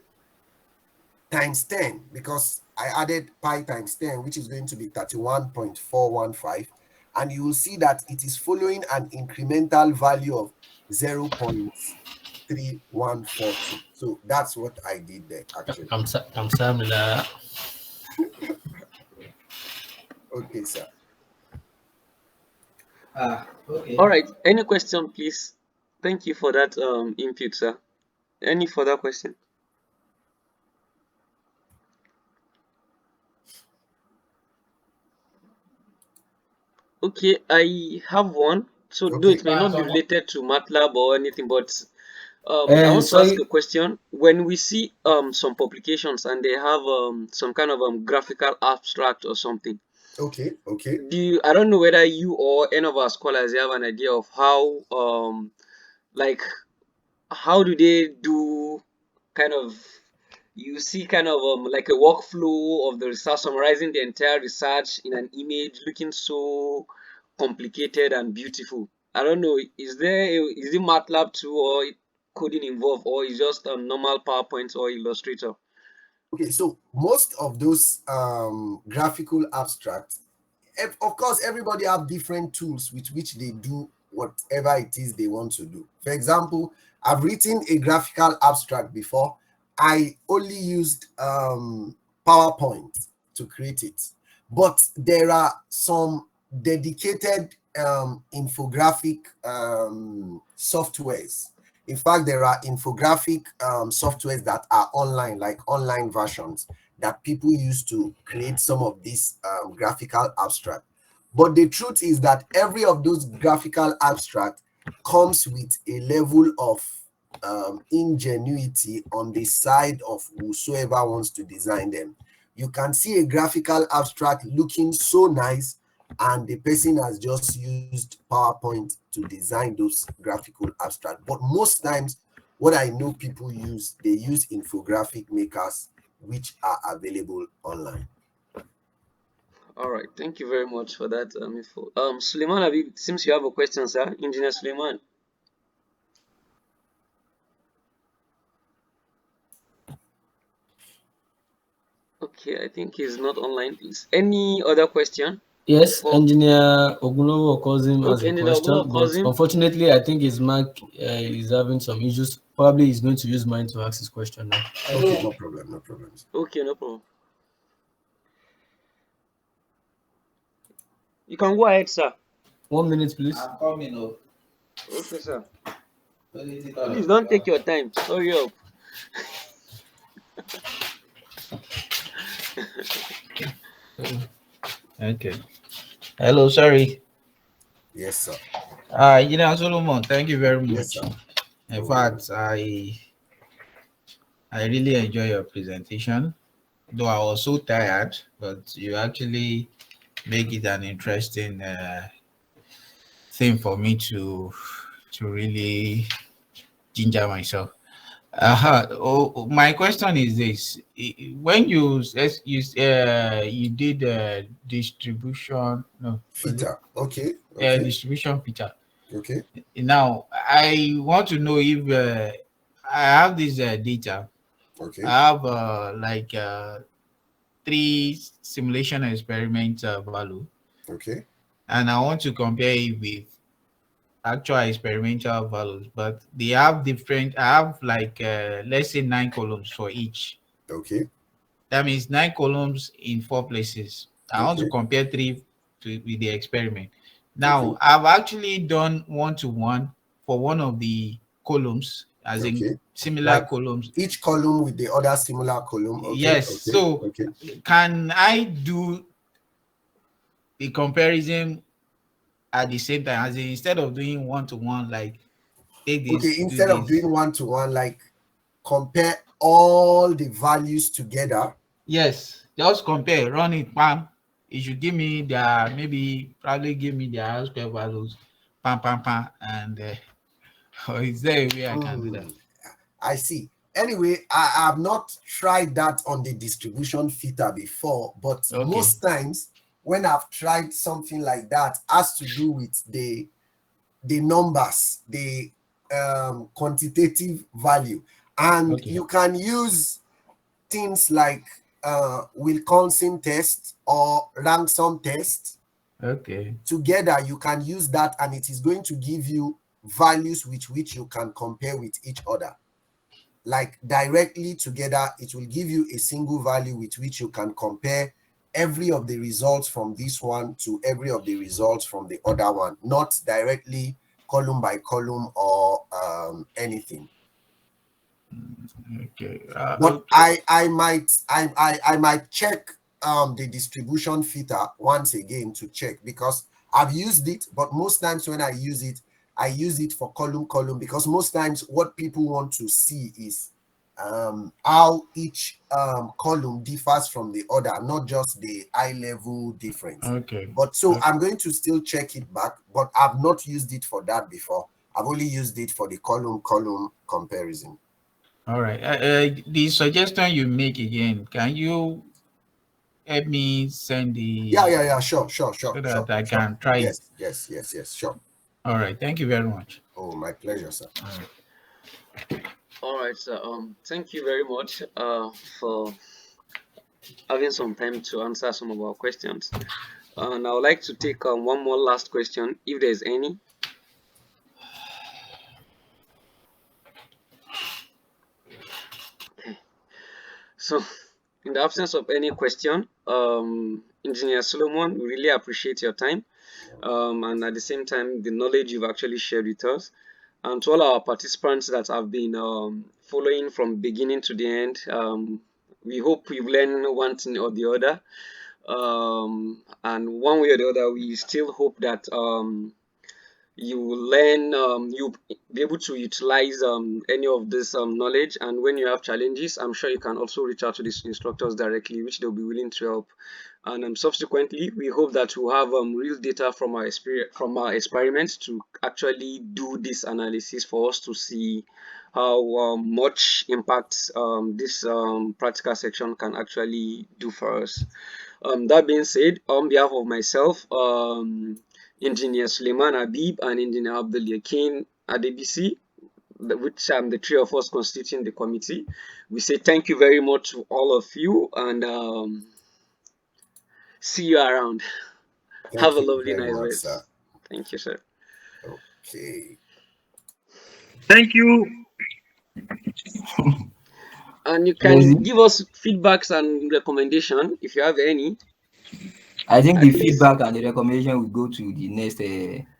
times 10, because I added pi times 10, which is going to be 31.415. And you will see that it is following an incremental value of 0.3142. So that's what I did there, actually. Okay, sir. Okay. All right. Any question, please? Thank you for that input, sir. Any further question? Okay, I have one. So though Okay. it may not be related to MATLAB or anything, but I want to ask Sorry. a question. When we see some publications and they have some kind of graphical abstract or something, Okay. Okay. I don't know whether you or any of our scholars have an idea of how like how do they do kind of, you see kind of like a workflow of the research, summarizing the entire research in an image looking so complicated and beautiful. I don't know, is it MATLAB too, or coding involved, or is just a normal PowerPoint or Illustrator? Okay. So most of those graphical abstracts, of course, everybody have different tools with which they do whatever it is they want to do. For example, I've written a graphical abstract before. I only used PowerPoint to create it, but there are some dedicated infographic softwares. In fact, there are infographic softwares that are online, like online versions that people use to create some of these graphical abstract. But the truth is that every of those graphical abstract comes with a level of ingenuity on the side of whosoever wants to design them. You can see a graphical abstract looking so nice, and the person has just used PowerPoint to design those graphical abstract. But most times, what I know people use, they use infographic makers, which are available online. All right, thank you very much for that info. Suleiman, it seems you have a question, sir. Engineer Suleiman. Okay, I think he's not online, please. Any other question? Yes, For Engineer Ogunowo Kozim has okay, a Engineer question, Ogunwa but Kozim. unfortunately, I think his mic is having some issues. Probably he's going to use mine to ask his question now. Okay, no problem, no problems. Okay, no problem. You can go ahead, sir. 1 minute, please. I'm coming up. Okay, sir. Please Please don't take your time. Hurry up. Okay. Hello, sorry. Yes, sir. Solomon, thank you very Yes, much. sir. In fact, I really enjoy your presentation. Though I was so tired, but you actually make it an interesting thing for me to really ginger myself. My question is this: when you did distribution, no, was it? Filter. Okay. Okay. Distribution Peter. Okay. Now I want to know if I have this data. Okay. I have like 3 simulation experiment value, Okay. and I want to compare it with actual experimental values, but they have different. I have like let's say 9 columns for each. Okay. That means 9 columns in 4 places. I want to Okay. compare with the experiment. Okay. Now I've actually done 1-to-1 for one of the columns, as in Okay. similar Like columns. each column with the other similar column. Okay. Yes. Okay. So Okay. can I do the comparison at the same time, as in instead of doing 1-to-1, like take Okay. this, do Instead of this? doing one-to-one, like compare all the values together. Yes, just compare, run it, pam. It should give me their, maybe probably give me their house square values, pam, pam, pam, and or is there a way I can do that? I see. Anyway, I have not tried that on the distribution filter before, but Okay. most times when I've tried something like that, has to do with the numbers, the quantitative value, and Okay. you can use things like Wilcoxon test or ransom test. Okay. Together, you can use that, and it is going to give you values which you can compare with each other. Like directly together, it will give you a single value with which you can compare every of the results from this one to every of the results from the other one, not directly column by column or anything. Okay. But I might check the distribution filter once again to check, because I've used it, but most times when I use it for column, because most times what people want to see is how each column differs from the other, not just the high level difference. Okay. But so I'm going to still check it back, but I've not used it for that before. I've only used it for the column comparison. All right. The suggestion you make again, can you help me send the... Yeah, sure. So that I can try it. Yes, sure. All right. Thank you very much. Oh, my pleasure, sir. All right. All right, sir. Thank you very much for having some time to answer some of our questions. And I would like to take one more last question, if there's any. Okay. So, in the absence of any question, Engineer Solomon, we really appreciate your time, and at the same time, the knowledge you've actually shared with us. And to all our participants that have been following from beginning to the end, we hope you've learned one thing or the other. And one way or the other, we still hope that you will learn, you'll be able to utilize any of this knowledge. And when you have challenges, I'm sure you can also reach out to these instructors directly, which they'll be willing to help. And subsequently, we hope that we'll have real data from our experiments to actually do this analysis for us to see how much impact this practical section can actually do for us. That being said, on behalf of myself, Engineer Suleiman Habib and Engineer Abdul Yakin Adebisi, which the three of us constituting the committee, we say thank you very much to all of you, and see you around. Have a lovely nice rest. Sir. Thank you, sir. Okay. Thank you. And you can give us feedbacks and recommendation if you have any. I think the feedback and the recommendation will go to the next.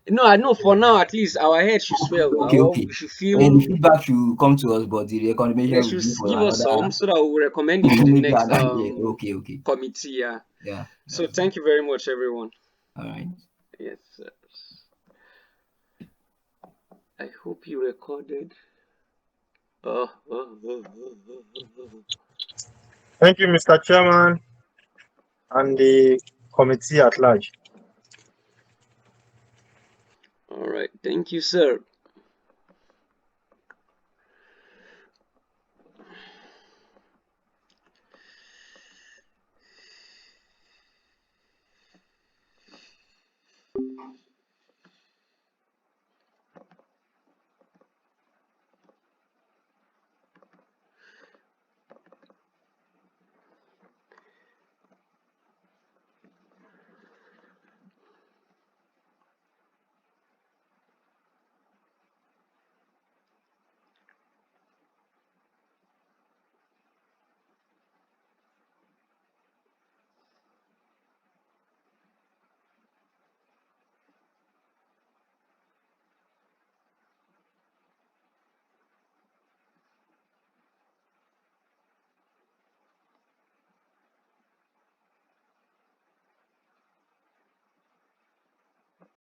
No, I know for now at least our head should swell. Okay. We should feel. And the feedback should come to us, but the recommendation They will should be for give us another. some so that we'll recommend it to the next Okay. committee. Yeah. So thank you very much, everyone. All right. Yes, sir. I hope you recorded. Thank you, Mr. Chairman, and the committee at large. All right. Thank you, sir.